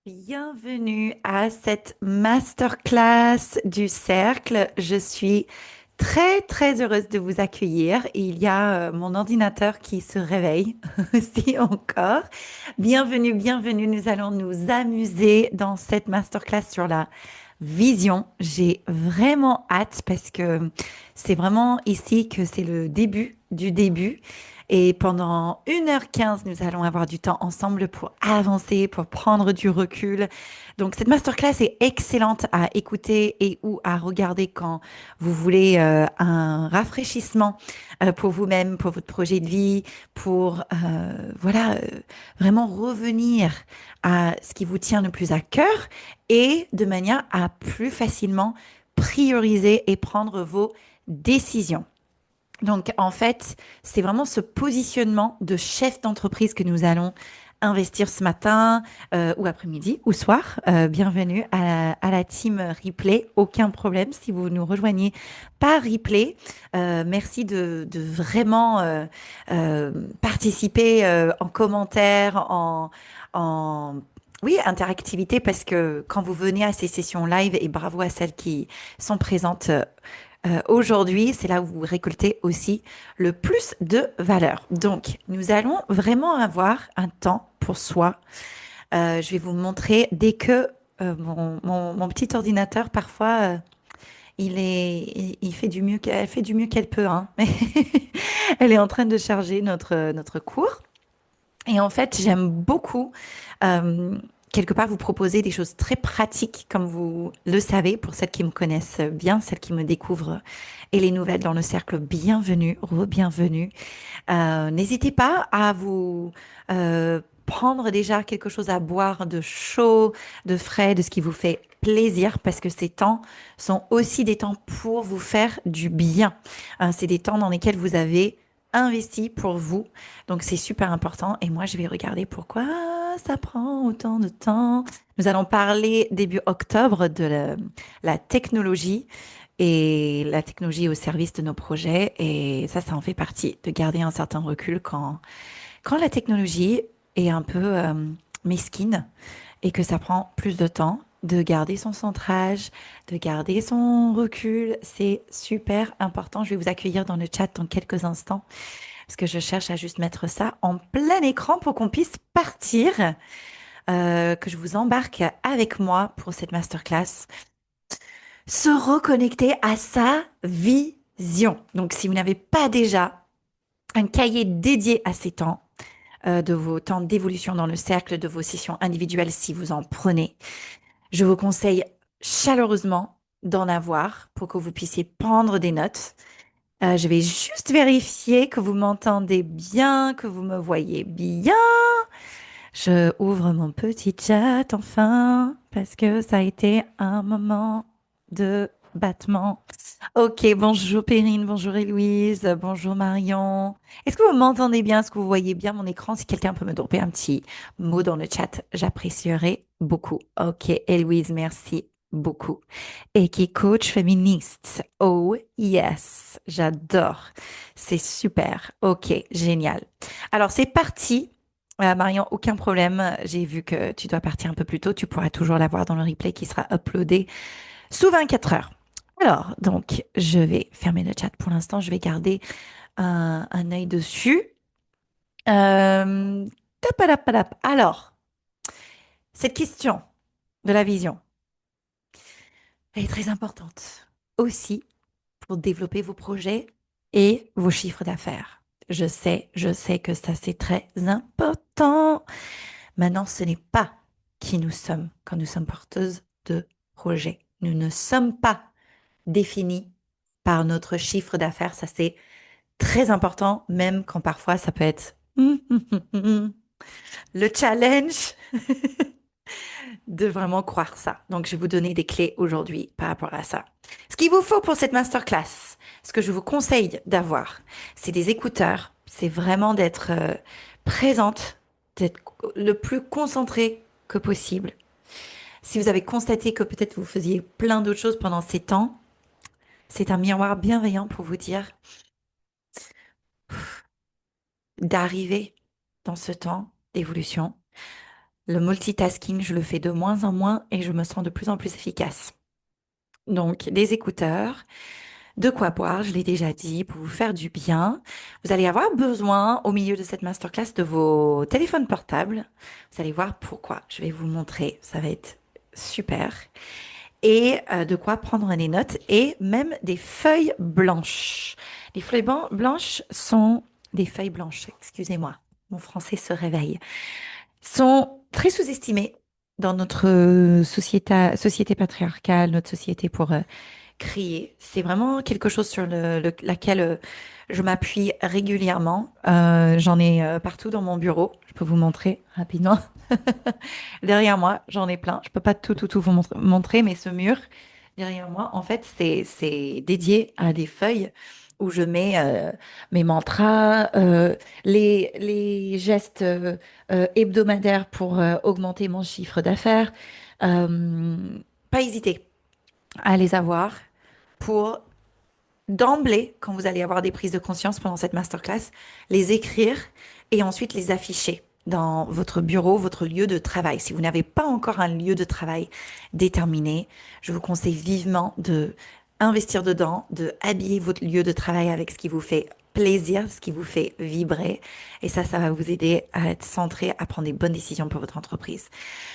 Bienvenue à cette masterclass du cercle. Je suis très très heureuse de vous accueillir. Il y a mon ordinateur qui se réveille aussi encore. Bienvenue, bienvenue. Nous allons nous amuser dans cette masterclass sur la vision. J'ai vraiment hâte parce que c'est vraiment ici que c'est le début du début. Et pendant 1h15, nous allons avoir du temps ensemble pour avancer, pour prendre du recul. Donc, cette masterclass est excellente à écouter et ou à regarder quand vous voulez un rafraîchissement pour vous-même, pour votre projet de vie, pour vraiment revenir à ce qui vous tient le plus à cœur et de manière à plus facilement prioriser et prendre vos décisions. Donc, en fait, c'est vraiment ce positionnement de chef d'entreprise que nous allons investir ce matin ou après-midi ou soir. Bienvenue à la team Replay. Aucun problème si vous nous rejoignez par Replay. Merci de vraiment participer en commentaire, en oui, interactivité, parce que quand vous venez à ces sessions live, et bravo à celles qui sont présentes aujourd'hui, c'est là où vous récoltez aussi le plus de valeur. Donc, nous allons vraiment avoir un temps pour soi. Je vais vous montrer dès que mon petit ordinateur, parfois, il fait du mieux qu'elle fait du mieux qu'elle peut, hein. Elle est en train de charger notre cours. Et en fait, j'aime beaucoup, euh, quelque part, vous proposer des choses très pratiques, comme vous le savez, pour celles qui me connaissent bien, celles qui me découvrent, et les nouvelles dans le cercle, bienvenue, re-bienvenue. N'hésitez pas à vous prendre déjà quelque chose à boire de chaud, de frais, de ce qui vous fait plaisir, parce que ces temps sont aussi des temps pour vous faire du bien. C'est des temps dans lesquels vous avez investi pour vous. Donc c'est super important. Et moi, je vais regarder pourquoi ça prend autant de temps. Nous allons parler début octobre de la technologie et la technologie au service de nos projets. Et ça en fait partie, de garder un certain recul quand la technologie est un peu mesquine et que ça prend plus de temps de garder son centrage, de garder son recul. C'est super important. Je vais vous accueillir dans le chat dans quelques instants parce que je cherche à juste mettre ça en plein écran pour qu'on puisse partir, que je vous embarque avec moi pour cette masterclass. Se reconnecter à sa vision. Donc, si vous n'avez pas déjà un cahier dédié à ces temps, de vos temps d'évolution dans le cercle, de vos sessions individuelles, si vous en prenez, je vous conseille chaleureusement d'en avoir pour que vous puissiez prendre des notes. Je vais juste vérifier que vous m'entendez bien, que vous me voyez bien. Je ouvre mon petit chat enfin, parce que ça a été un moment de battement. Ok, bonjour Perrine, bonjour Héloïse, bonjour Marion. Est-ce que vous m'entendez bien? Est-ce que vous voyez bien mon écran? Si quelqu'un peut me dropper un petit mot dans le chat, j'apprécierais beaucoup. Ok, Héloïse, merci beaucoup. Et qui est coach féministe. Oh yes, j'adore. C'est super. Ok, génial. Alors c'est parti. Marion, aucun problème. J'ai vu que tu dois partir un peu plus tôt. Tu pourras toujours la voir dans le replay qui sera uploadé sous 24 heures. Alors, donc, je vais fermer le chat pour l'instant. Je vais garder un œil dessus. Tapadapadap. Alors, cette question de la vision, elle est très importante aussi pour développer vos projets et vos chiffres d'affaires. Je sais que ça, c'est très important. Maintenant, ce n'est pas qui nous sommes quand nous sommes porteuses de projets. Nous ne sommes pas définis par notre chiffre d'affaires. Ça, c'est très important, même quand parfois ça peut être le challenge de vraiment croire ça. Donc, je vais vous donner des clés aujourd'hui par rapport à ça. Ce qu'il vous faut pour cette masterclass, ce que je vous conseille d'avoir, c'est des écouteurs. C'est vraiment d'être présente, d'être le plus concentré que possible. Si vous avez constaté que peut-être vous faisiez plein d'autres choses pendant ces temps, c'est un miroir bienveillant pour vous dire d'arriver dans ce temps d'évolution, Le multitasking, je le fais de moins en moins et je me sens de plus en plus efficace. Donc, des écouteurs, de quoi boire, je l'ai déjà dit, pour vous faire du bien. Vous allez avoir besoin, au milieu de cette masterclass, de vos téléphones portables. Vous allez voir pourquoi. Je vais vous montrer. Ça va être super. Et de quoi prendre des notes et même des feuilles blanches. Les feuilles blanches sont des feuilles blanches, excusez-moi. Mon français se réveille. Sont très sous-estimées dans notre société patriarcale, notre société pour crier. C'est vraiment quelque chose sur laquelle je m'appuie régulièrement. J'en ai partout dans mon bureau. Je peux vous montrer rapidement. Derrière moi, j'en ai plein. Je peux pas tout vous montrer, mais ce mur derrière moi, en fait, c'est dédié à des feuilles où je mets mes mantras, les gestes hebdomadaires pour augmenter mon chiffre d'affaires. Euh, Pas hésiter à les avoir pour d'emblée, quand vous allez avoir des prises de conscience pendant cette masterclass, les écrire et ensuite les afficher dans votre bureau, votre lieu de travail. Si vous n'avez pas encore un lieu de travail déterminé, je vous conseille vivement de investir dedans, de habiller votre lieu de travail avec ce qui vous fait plaisir, ce qui vous fait vibrer. Et ça va vous aider à être centré, à prendre des bonnes décisions pour votre entreprise.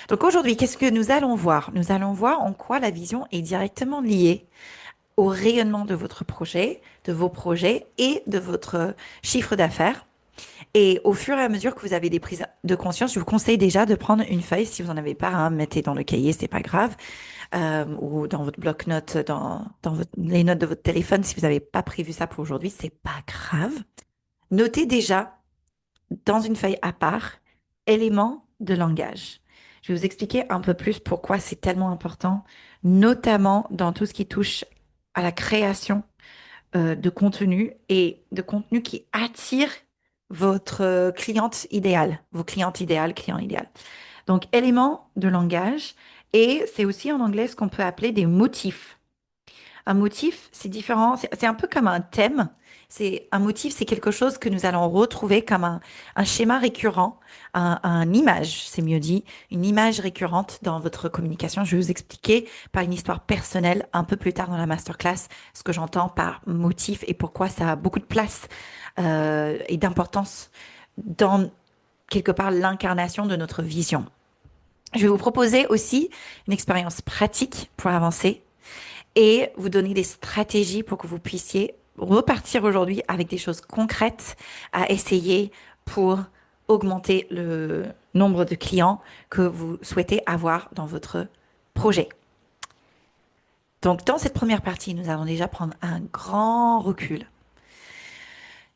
Donc aujourd'hui, qu'est-ce que nous allons voir? Nous allons voir en quoi la vision est directement liée au rayonnement de votre projet, de vos projets et de votre chiffre d'affaires. Et au fur et à mesure que vous avez des prises de conscience, je vous conseille déjà de prendre une feuille. Si vous n'en avez pas, hein, mettez dans le cahier, c'est pas grave, ou dans votre bloc-notes, les notes de votre téléphone. Si vous n'avez pas prévu ça pour aujourd'hui, c'est pas grave. Notez déjà dans une feuille à part éléments de langage. Je vais vous expliquer un peu plus pourquoi c'est tellement important, notamment dans tout ce qui touche à la création de contenu et de contenu qui attire votre cliente idéale, vos clientes idéales, clients idéal. Donc, éléments de langage et c'est aussi en anglais ce qu'on peut appeler des motifs. Un motif, c'est différent, c'est un peu comme un thème. C'est un motif, c'est quelque chose que nous allons retrouver comme un schéma récurrent, un image, c'est mieux dit, une image récurrente dans votre communication. Je vais vous expliquer par une histoire personnelle un peu plus tard dans la masterclass ce que j'entends par motif et pourquoi ça a beaucoup de place et d'importance dans quelque part l'incarnation de notre vision. Je vais vous proposer aussi une expérience pratique pour avancer et vous donner des stratégies pour que vous puissiez repartir aujourd'hui avec des choses concrètes à essayer pour augmenter le nombre de clients que vous souhaitez avoir dans votre projet. Donc, dans cette première partie, nous allons déjà prendre un grand recul.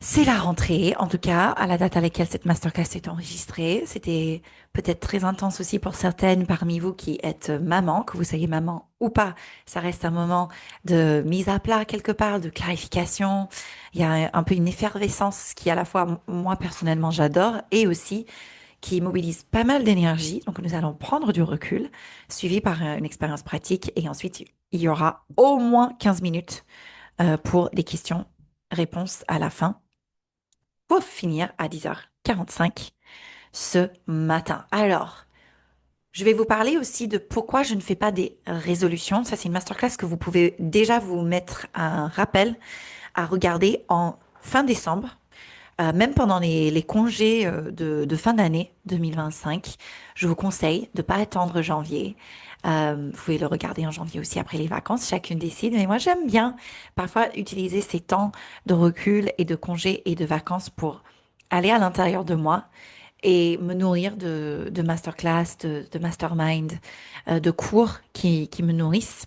C'est la rentrée, en tout cas, à la date à laquelle cette masterclass est enregistrée. C'était peut-être très intense aussi pour certaines parmi vous qui êtes maman, que vous soyez maman ou pas. Ça reste un moment de mise à plat quelque part, de clarification. Il y a un peu une effervescence qui, à la fois, moi personnellement, j'adore et aussi qui mobilise pas mal d'énergie. Donc, nous allons prendre du recul, suivi par une expérience pratique et ensuite, il y aura au moins 15 minutes pour des questions-réponses à la fin pour finir à 10h45 ce matin. Alors, je vais vous parler aussi de pourquoi je ne fais pas des résolutions. Ça, c'est une masterclass que vous pouvez déjà vous mettre un rappel à regarder en fin décembre. Même pendant les congés de fin d'année 2025, je vous conseille de ne pas attendre janvier. Vous pouvez le regarder en janvier aussi après les vacances, chacune décide. Mais moi, j'aime bien parfois utiliser ces temps de recul et de congés et de vacances pour aller à l'intérieur de moi et me nourrir de masterclass, de mastermind, de cours qui me nourrissent.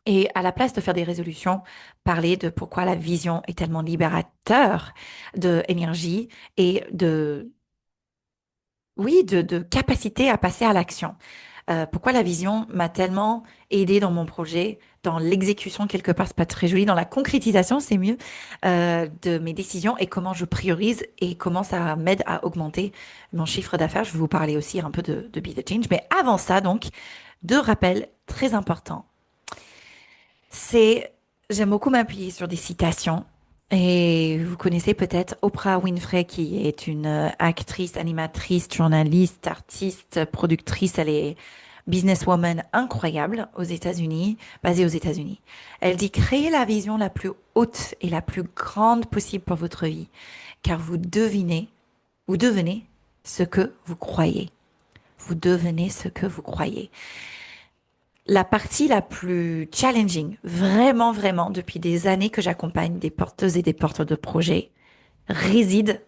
Et à la place de faire des résolutions, parler de pourquoi la vision est tellement libérateur de énergie et oui, de capacité à passer à l'action. Pourquoi la vision m'a tellement aidé dans mon projet, dans l'exécution quelque part, c'est pas très joli, dans la concrétisation, c'est mieux, de mes décisions et comment je priorise et comment ça m'aide à augmenter mon chiffre d'affaires. Je vais vous parler aussi un peu de Be the Change. Mais avant ça, donc, deux rappels très importants. C'est, j'aime beaucoup m'appuyer sur des citations Et vous connaissez peut-être Oprah Winfrey, qui est une actrice, animatrice, journaliste, artiste, productrice. Elle est businesswoman incroyable aux États-Unis, basée aux États-Unis. Elle dit créez la vision la plus haute et la plus grande possible pour votre vie, car vous devenez ce que vous croyez. Vous devenez ce que vous croyez. La partie la plus challenging, vraiment, vraiment, depuis des années que j'accompagne des porteuses et des porteurs de projets, réside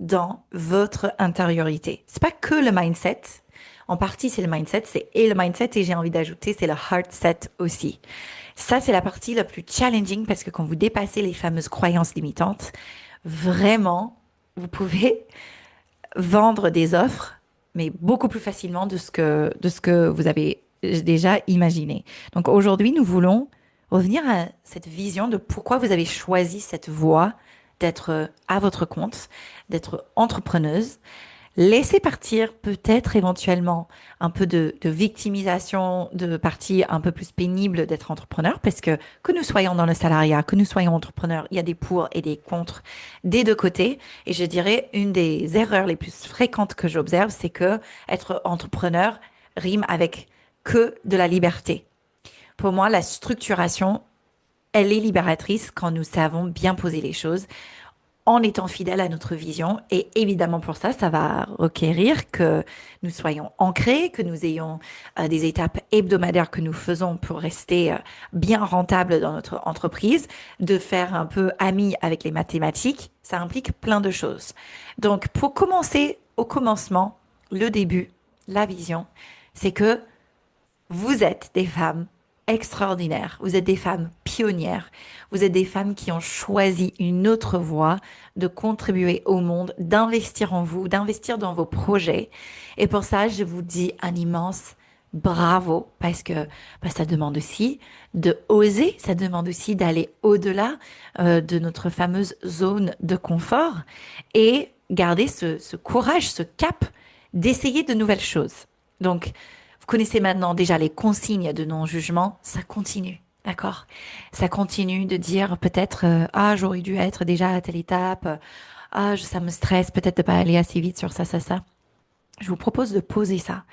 dans votre intériorité. C'est pas que le mindset. En partie, c'est le mindset, c'est et le mindset et j'ai envie d'ajouter, c'est le heart set aussi. Ça, c'est la partie la plus challenging parce que quand vous dépassez les fameuses croyances limitantes, vraiment, vous pouvez vendre des offres, mais beaucoup plus facilement de ce que vous avez déjà imaginé. Donc aujourd'hui, nous voulons revenir à cette vision de pourquoi vous avez choisi cette voie d'être à votre compte, d'être entrepreneuse. Laissez partir peut-être éventuellement un peu de victimisation, de partie un peu plus pénible d'être entrepreneur, parce que nous soyons dans le salariat, que nous soyons entrepreneurs, il y a des pour et des contre des deux côtés. Et je dirais une des erreurs les plus fréquentes que j'observe, c'est que être entrepreneur rime avec que de la liberté. Pour moi, la structuration, elle est libératrice quand nous savons bien poser les choses en étant fidèle à notre vision. Et évidemment, pour ça, ça va requérir que nous soyons ancrés, que nous ayons des étapes hebdomadaires que nous faisons pour rester bien rentable dans notre entreprise, de faire un peu ami avec les mathématiques. Ça implique plein de choses. Donc, pour commencer, au commencement, le début, la vision, c'est que vous êtes des femmes extraordinaires, vous êtes des femmes pionnières, vous êtes des femmes qui ont choisi une autre voie de contribuer au monde, d'investir en vous, d'investir dans vos projets. Et pour ça, je vous dis un immense bravo parce que ça demande aussi de oser, ça demande aussi d'aller au-delà de notre fameuse zone de confort et garder ce courage, ce cap d'essayer de nouvelles choses. Donc, vous connaissez maintenant déjà les consignes de non-jugement, ça continue, d'accord? Ça continue de dire peut-être ah j'aurais dû être déjà à telle étape, ça me stresse peut-être de pas aller assez vite sur ça. Je vous propose de poser ça,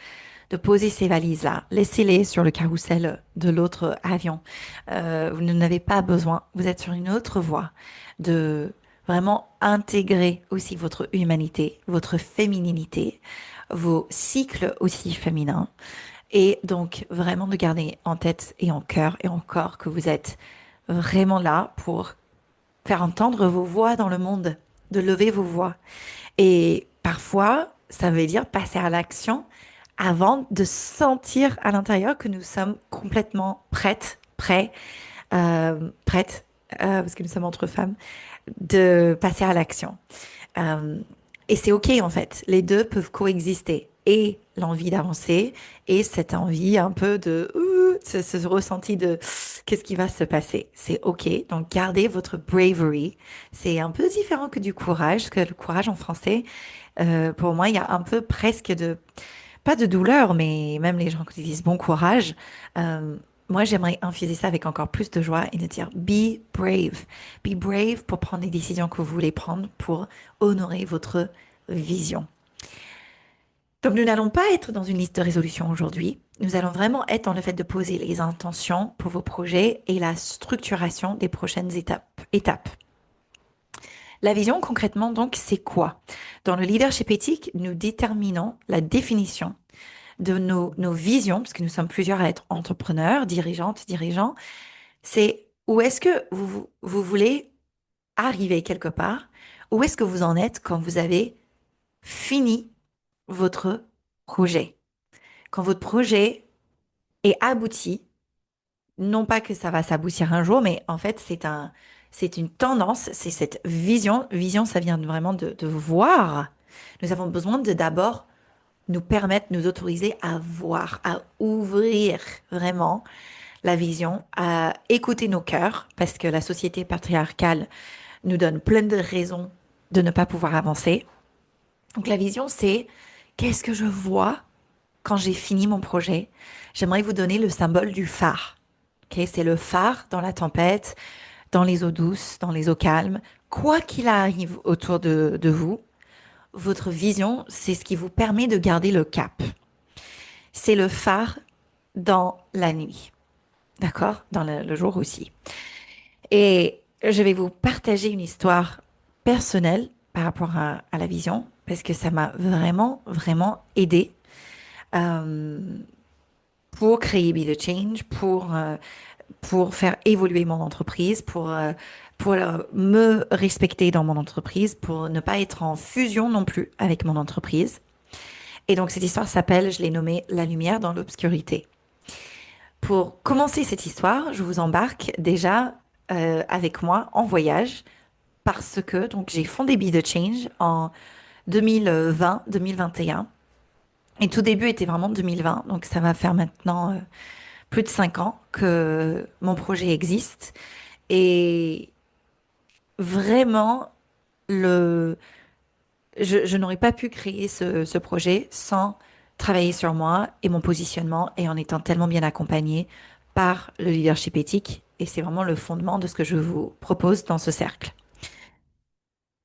de poser ces valises-là, laissez-les sur le carrousel de l'autre avion. Vous n'en avez pas besoin, vous êtes sur une autre voie de vraiment intégrer aussi votre humanité, votre fémininité, vos cycles aussi féminins et donc, vraiment de garder en tête et en cœur et en corps que vous êtes vraiment là pour faire entendre vos voix dans le monde, de lever vos voix. Et parfois, ça veut dire passer à l'action avant de sentir à l'intérieur que nous sommes complètement prêtes, parce que nous sommes entre femmes, de passer à l'action. Euh, et c'est OK en fait. Les deux peuvent coexister. Et l'envie d'avancer et cette envie un peu de ce ressenti de qu'est-ce qui va se passer. C'est OK. Donc gardez votre bravery. C'est un peu différent que du courage, parce que le courage en français, pour moi, il y a un peu presque de pas de douleur, mais même les gens qui disent bon courage. Moi, j'aimerais infuser ça avec encore plus de joie et de dire be brave. Be brave pour prendre les décisions que vous voulez prendre pour honorer votre vision. Donc, nous n'allons pas être dans une liste de résolutions aujourd'hui. Nous allons vraiment être dans le fait de poser les intentions pour vos projets et la structuration des prochaines étapes. La vision, concrètement, donc, c'est quoi? Dans le leadership éthique, nous déterminons la définition de nos visions, parce que nous sommes plusieurs à être entrepreneurs, dirigeantes, dirigeants. C'est où est-ce que vous voulez arriver quelque part? Où est-ce que vous en êtes quand vous avez fini votre projet? Quand votre projet est abouti, non pas que ça va s'aboutir un jour, mais en fait, c'est une tendance, c'est cette vision. Vision, ça vient vraiment de voir. Nous avons besoin de d'abord nous permettre, nous autoriser à voir, à ouvrir vraiment la vision, à écouter nos cœurs, parce que la société patriarcale nous donne plein de raisons de ne pas pouvoir avancer. Donc la vision, c'est qu'est-ce que je vois quand j'ai fini mon projet? J'aimerais vous donner le symbole du phare. Ok, c'est le phare dans la tempête. dans les eaux douces, dans les eaux calmes, quoi qu'il arrive autour de vous, votre vision, c'est ce qui vous permet de garder le cap. C'est le phare dans la nuit, d'accord? Dans le jour aussi. Et je vais vous partager une histoire personnelle par rapport à la vision, parce que ça m'a vraiment, vraiment aidé euh, pour créer Be the Change, pour faire évoluer mon entreprise, pour me respecter dans mon entreprise, pour ne pas être en fusion non plus avec mon entreprise. Et donc cette histoire s'appelle, je l'ai nommée La lumière dans l'obscurité. Pour commencer cette histoire, je vous embarque déjà avec moi en voyage parce que donc j'ai fondé Be the Change en 2020-2021. Et un. Et tout début était vraiment 2020, donc ça va faire maintenant plus de 5 ans que mon projet existe. Et vraiment, le, je n'aurais pas pu créer ce projet sans travailler sur moi et mon positionnement et en étant tellement bien accompagnée par le leadership éthique. Et c'est vraiment le fondement de ce que je vous propose dans ce cercle.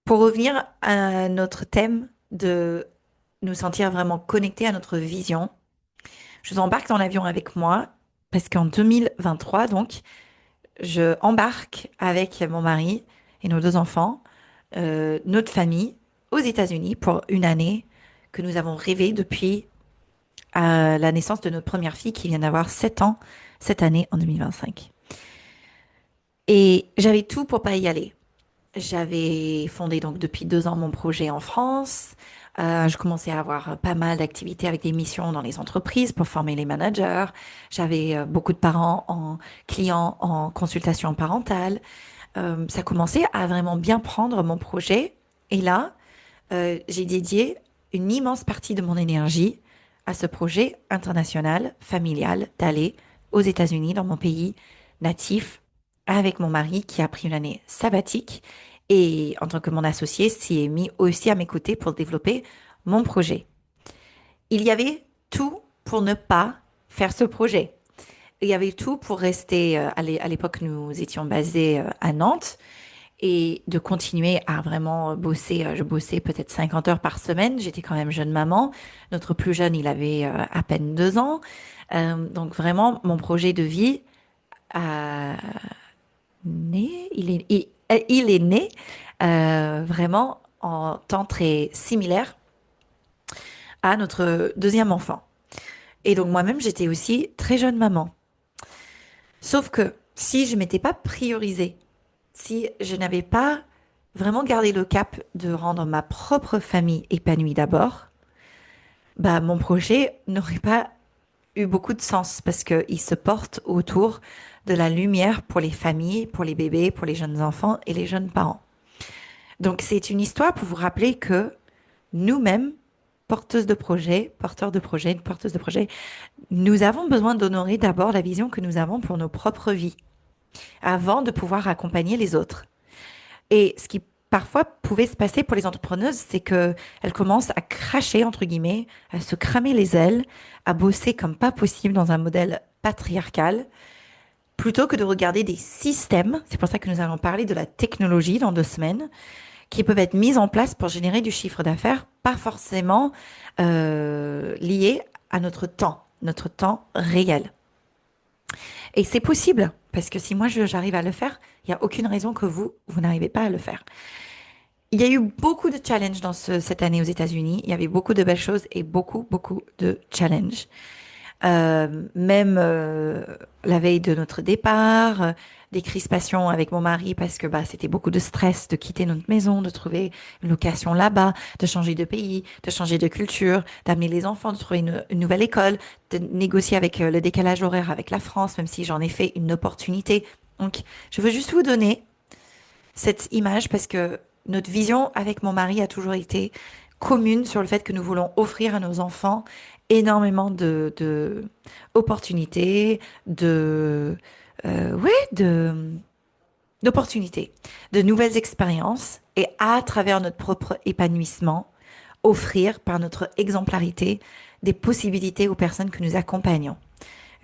Pour revenir à notre thème de nous sentir vraiment connectés à notre vision, je vous embarque dans l'avion avec moi parce qu'en 2023, donc, je embarque avec mon mari et nos 2 enfants, notre famille, aux États-Unis pour une année que nous avons rêvé depuis la naissance de notre première fille qui vient d'avoir 7 ans cette année en 2025. Et j'avais tout pour pas y aller. J'avais fondé donc depuis 2 ans mon projet en France. Je commençais à avoir pas mal d'activités avec des missions dans les entreprises pour former les managers. J'avais beaucoup de parents en clients en consultation parentale. Ça commençait à vraiment bien prendre mon projet. Et là, j'ai dédié une immense partie de mon énergie à ce projet international, familial, d'aller aux États-Unis, dans mon pays natif, avec mon mari qui a pris une année sabbatique et en tant que mon associé s'y est mis aussi à mes côtés pour développer mon projet. Il y avait tout pour ne pas faire ce projet. Il y avait tout pour rester, à l'époque nous étions basés à Nantes, et de continuer à vraiment bosser. Je bossais peut-être 50 heures par semaine. J'étais quand même jeune maman. Notre plus jeune, il avait à peine 2 ans. Donc vraiment, mon projet de vie a né, il est né vraiment en temps très similaire à notre deuxième enfant. Et donc moi-même, j'étais aussi très jeune maman. Sauf que si je m'étais pas priorisée, si je n'avais pas vraiment gardé le cap de rendre ma propre famille épanouie d'abord, bah mon projet n'aurait pas eu beaucoup de sens parce qu'il se porte autour de la lumière pour les familles, pour les bébés, pour les jeunes enfants et les jeunes parents. Donc c'est une histoire pour vous rappeler que nous-mêmes, porteuses de projets, porteurs de projets, porteuses de projets, nous avons besoin d'honorer d'abord la vision que nous avons pour nos propres vies avant de pouvoir accompagner les autres. Et ce qui parfois pouvait se passer pour les entrepreneuses, c'est que elles commencent à cracher, entre guillemets, à se cramer les ailes, à bosser comme pas possible dans un modèle patriarcal, plutôt que de regarder des systèmes. C'est pour ça que nous allons parler de la technologie dans 2 semaines, qui peuvent être mises en place pour générer du chiffre d'affaires, pas forcément lié à notre temps réel. Et c'est possible, parce que si moi j'arrive à le faire, il n'y a aucune raison que vous n'arrivez pas à le faire. Il y a eu beaucoup de challenges dans cette année aux États-Unis. Il y avait beaucoup de belles choses et beaucoup, beaucoup de challenges. Même la veille de notre départ, des crispations avec mon mari parce que bah, c'était beaucoup de stress de quitter notre maison, de trouver une location là-bas, de changer de pays, de changer de culture, d'amener les enfants, de trouver une nouvelle école, de négocier avec le décalage horaire avec la France, même si j'en ai fait une opportunité. Donc, je veux juste vous donner cette image parce que notre vision avec mon mari a toujours été commune sur le fait que nous voulons offrir à nos enfants énormément de opportunités, ouais, d'opportunités, de nouvelles expériences et à travers notre propre épanouissement, offrir par notre exemplarité des possibilités aux personnes que nous accompagnons.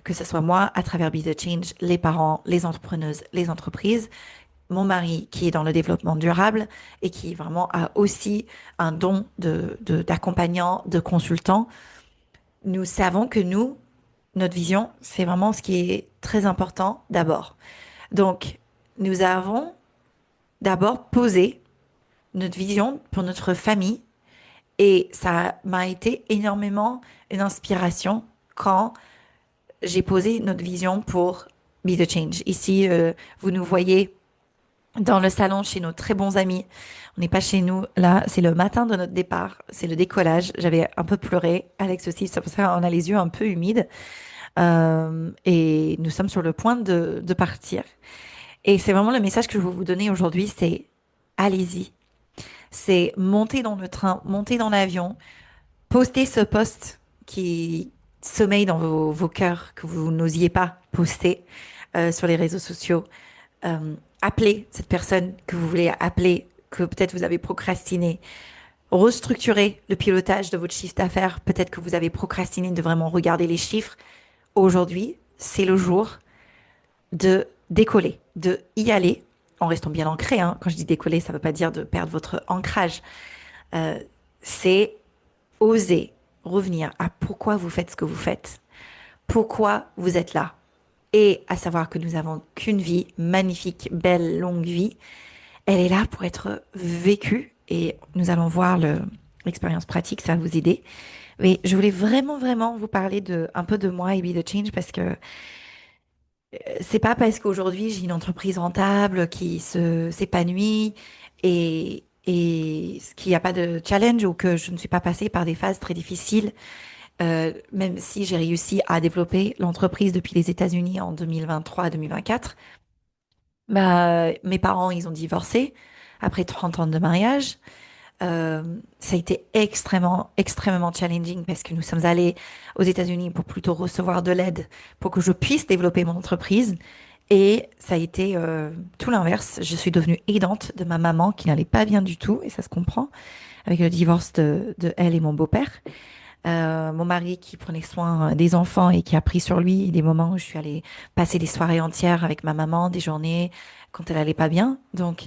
Que ce soit moi, à travers Be the Change, les parents, les entrepreneuses, les entreprises, mon mari qui est dans le développement durable et qui vraiment a aussi un don d'accompagnant, de consultant, nous savons que nous, notre vision, c'est vraiment ce qui est très important d'abord. Donc, nous avons d'abord posé notre vision pour notre famille et ça m'a été énormément une inspiration quand j'ai posé notre vision pour Be the Change. Ici, vous nous voyez dans le salon chez nos très bons amis. On n'est pas chez nous. Là, c'est le matin de notre départ. C'est le décollage. J'avais un peu pleuré. Alex aussi. C'est pour ça qu'on a les yeux un peu humides. Et nous sommes sur le point de partir. Et c'est vraiment le message que je veux vous donner aujourd'hui. C'est allez-y. C'est monter dans le train, monter dans l'avion, poster ce post qui sommeille dans vos cœurs, que vous n'osiez pas poster sur les réseaux sociaux. Appeler cette personne que vous voulez appeler, que peut-être vous avez procrastiné, restructurer le pilotage de votre chiffre d'affaires, peut-être que vous avez procrastiné de vraiment regarder les chiffres. Aujourd'hui, c'est le jour de décoller, de y aller, en restant bien ancré, hein. Quand je dis décoller, ça ne veut pas dire de perdre votre ancrage. Euh, c'est oser revenir à pourquoi vous faites ce que vous faites, pourquoi vous êtes là. Et à savoir que nous avons qu'une vie, magnifique, belle, longue vie. Elle est là pour être vécue et nous allons voir l'expérience pratique, ça va vous aider. Mais je voulais vraiment, vraiment vous parler un peu de moi et Be the Change parce que c'est pas parce qu'aujourd'hui j'ai une entreprise rentable qui s'épanouit et qu'il n'y a pas de challenge ou que je ne suis pas passée par des phases très difficiles, même si j'ai réussi à développer l'entreprise depuis les États-Unis en 2023-2024. Bah, mes parents, ils ont divorcé après 30 ans de mariage. Ça a été extrêmement, extrêmement challenging parce que nous sommes allés aux États-Unis pour plutôt recevoir de l'aide pour que je puisse développer mon entreprise. Et ça a été tout l'inverse. Je suis devenue aidante de ma maman qui n'allait pas bien du tout, et ça se comprend, avec le divorce de elle et mon beau-père. Mon mari qui prenait soin des enfants et qui a pris sur lui des moments où je suis allée passer des soirées entières avec ma maman, des journées quand elle allait pas bien. Donc,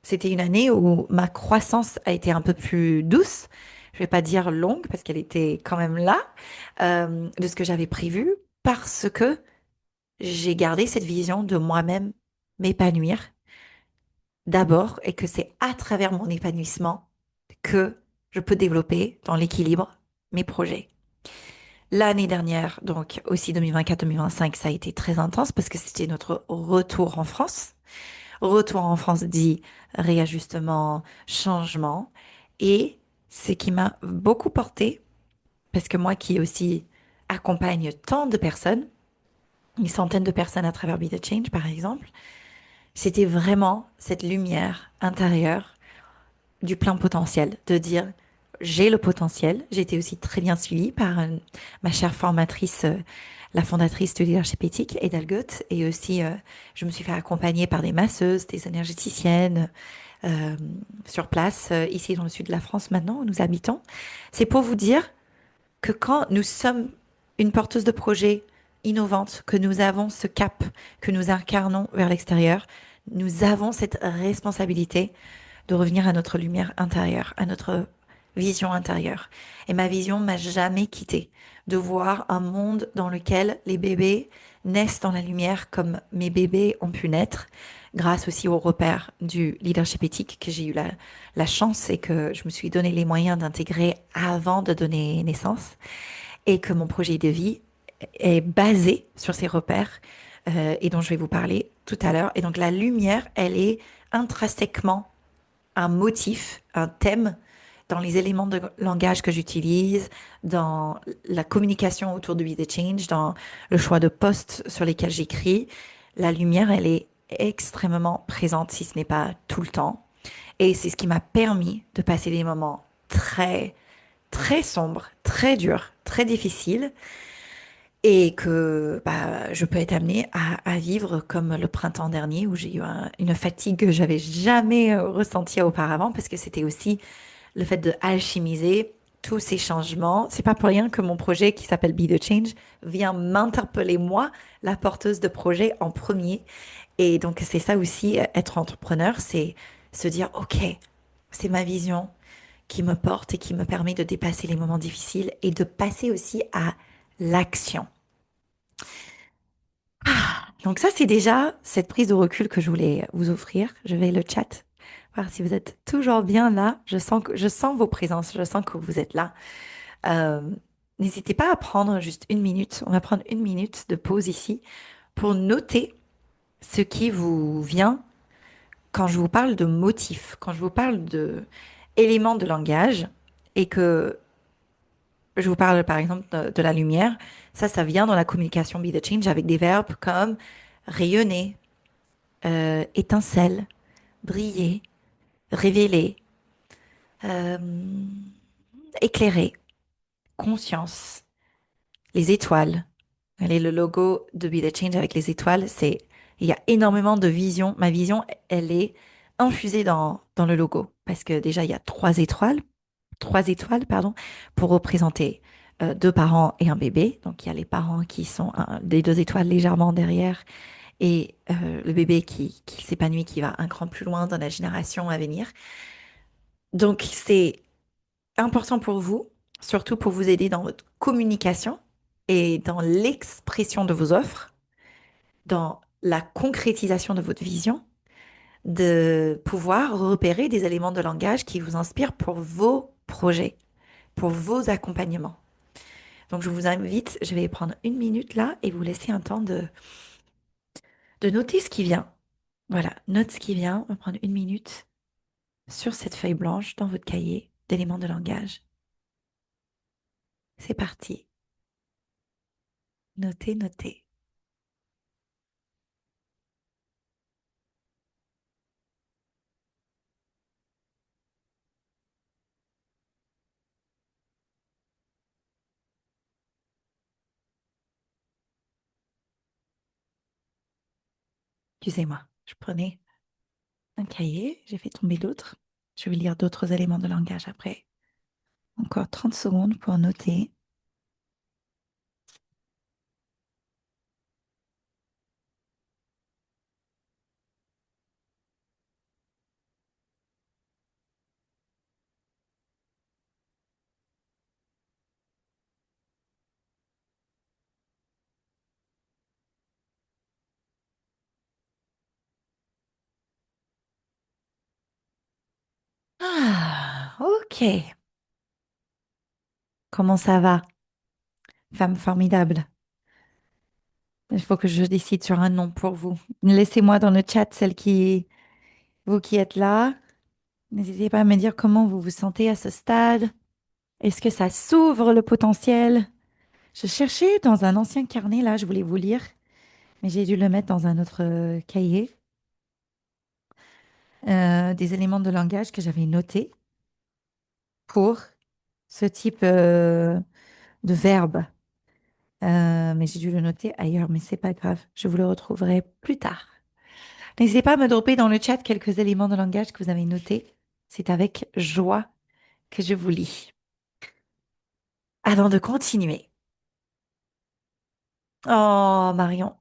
c'était une année où ma croissance a été un peu plus douce. Je vais pas dire longue parce qu'elle était quand même là, de ce que j'avais prévu parce que j'ai gardé cette vision de moi-même m'épanouir d'abord et que c'est à travers mon épanouissement que je peux développer dans l'équilibre mes projets. L'année dernière, donc aussi 2024-2025, ça a été très intense parce que c'était notre retour en France. Retour en France dit réajustement, changement. Et ce qui m'a beaucoup porté, parce que moi qui aussi accompagne tant de personnes, une centaine de personnes à travers Be the Change par exemple, c'était vraiment cette lumière intérieure du plein potentiel, de dire j'ai le potentiel. J'ai été aussi très bien suivie par ma chère formatrice, la fondatrice de Leadership Éthique, Edalgut, et aussi je me suis fait accompagner par des masseuses, des énergéticiennes euh, sur place, ici dans le sud de la France maintenant où nous habitons. C'est pour vous dire que quand nous sommes une porteuse de projet innovante, que nous avons ce cap, que nous incarnons vers l'extérieur, nous avons cette responsabilité de revenir à notre lumière intérieure, à notre vision intérieure. Et ma vision m'a jamais quittée, de voir un monde dans lequel les bébés naissent dans la lumière comme mes bébés ont pu naître, grâce aussi au repère du leadership éthique que j'ai eu la chance et que je me suis donné les moyens d'intégrer avant de donner naissance, et que mon projet de vie est basé sur ces repères et dont je vais vous parler tout à l'heure. Et donc la lumière, elle est intrinsèquement un motif, un thème dans les éléments de langage que j'utilise, dans la communication autour de Be the Change, dans le choix de postes sur lesquels j'écris. La lumière, elle est extrêmement présente, si ce n'est pas tout le temps. Et c'est ce qui m'a permis de passer des moments très, très sombres, très durs, très difficiles, et que bah, je peux être amenée à vivre comme le printemps dernier où j'ai eu une fatigue que j'avais jamais ressentie auparavant parce que c'était aussi le fait de alchimiser tous ces changements. C'est pas pour rien que mon projet qui s'appelle Be the Change vient m'interpeller moi, la porteuse de projet en premier. Et donc c'est ça aussi, être entrepreneur, c'est se dire, OK, c'est ma vision qui me porte et qui me permet de dépasser les moments difficiles et de passer aussi à l'action. Donc ça, c'est déjà cette prise de recul que je voulais vous offrir. Je vais le chat, voir si vous êtes toujours bien là. Je sens vos présences, je sens que vous êtes là. Euh, N'hésitez pas à prendre juste une minute. On va prendre une minute de pause ici pour noter ce qui vous vient quand je vous parle de motifs, quand je vous parle de éléments de langage et que je vous parle par exemple de la lumière. Ça vient dans la communication Be the Change avec des verbes comme rayonner, étincelle, briller, révéler, euh, éclairer, conscience, les étoiles. Allez, le logo de Be the Change avec les étoiles, il y a énormément de vision. Ma vision, elle est infusée dans le logo parce que déjà, il y a trois étoiles, pardon, pour représenter deux parents et un bébé. Donc, il y a les parents qui sont des deux étoiles légèrement derrière et le bébé qui s'épanouit, qui va un cran plus loin dans la génération à venir. Donc, c'est important pour vous, surtout pour vous aider dans votre communication et dans l'expression de vos offres, dans la concrétisation de votre vision, de pouvoir repérer des éléments de langage qui vous inspirent pour vos projets, pour vos accompagnements. Donc, je vous invite, je vais prendre une minute là et vous laisser un temps de noter ce qui vient. Voilà, note ce qui vient. On va prendre une minute sur cette feuille blanche dans votre cahier d'éléments de langage. C'est parti. Notez, notez. Excusez-moi, je prenais un cahier, j'ai fait tomber l'autre. Je vais lire d'autres éléments de langage après. Encore 30 secondes pour noter. Ah, ok. Comment ça va, femme formidable? Il faut que je décide sur un nom pour vous. Laissez-moi dans le chat, vous qui êtes là. N'hésitez pas à me dire comment vous vous sentez à ce stade. Est-ce que ça s'ouvre le potentiel? Je cherchais dans un ancien carnet, là, je voulais vous lire, mais j'ai dû le mettre dans un autre cahier, des éléments de langage que j'avais notés pour ce type de verbe. Mais j'ai dû le noter ailleurs, mais c'est pas grave, je vous le retrouverai plus tard. N'hésitez pas à me dropper dans le chat quelques éléments de langage que vous avez notés. C'est avec joie que je vous lis. Avant de continuer, oh, Marion,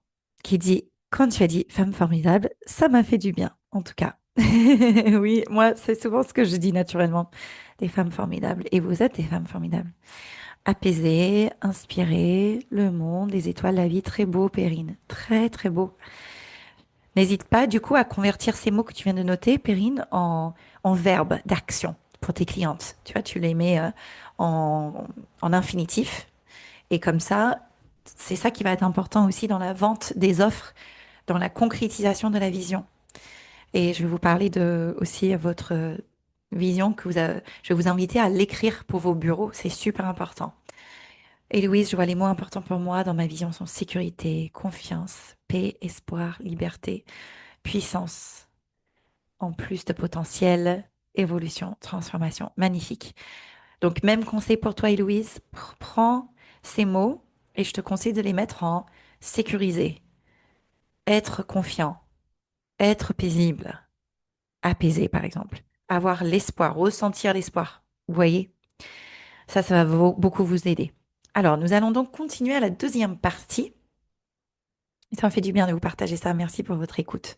qui dit, quand tu as dit femme formidable, ça m'a fait du bien, en tout cas. Oui, moi, c'est souvent ce que je dis naturellement. Des femmes formidables. Et vous êtes des femmes formidables. Apaisées, inspirées, le monde, les étoiles, la vie, très beau, Perrine. Très, très beau. N'hésite pas, du coup, à convertir ces mots que tu viens de noter, Perrine, en verbes d'action pour tes clientes. Tu vois, tu les mets en, en infinitif. Et comme ça, c'est ça qui va être important aussi dans la vente des offres, dans la concrétisation de la vision. Et je vais vous parler de aussi votre vision je vais vous inviter à l'écrire pour vos bureaux. C'est super important. Et Louise, je vois les mots importants pour moi dans ma vision sont sécurité, confiance, paix, espoir, liberté, puissance, en plus de potentiel, évolution, transformation. Magnifique. Donc, même conseil pour toi, Héloïse, prends ces mots et je te conseille de les mettre en sécurisé, être confiant, être paisible, apaisé, par exemple, avoir l'espoir, ressentir l'espoir. Vous voyez? Ça va beaucoup vous aider. Alors, nous allons donc continuer à la deuxième partie. Ça me fait du bien de vous partager ça. Merci pour votre écoute.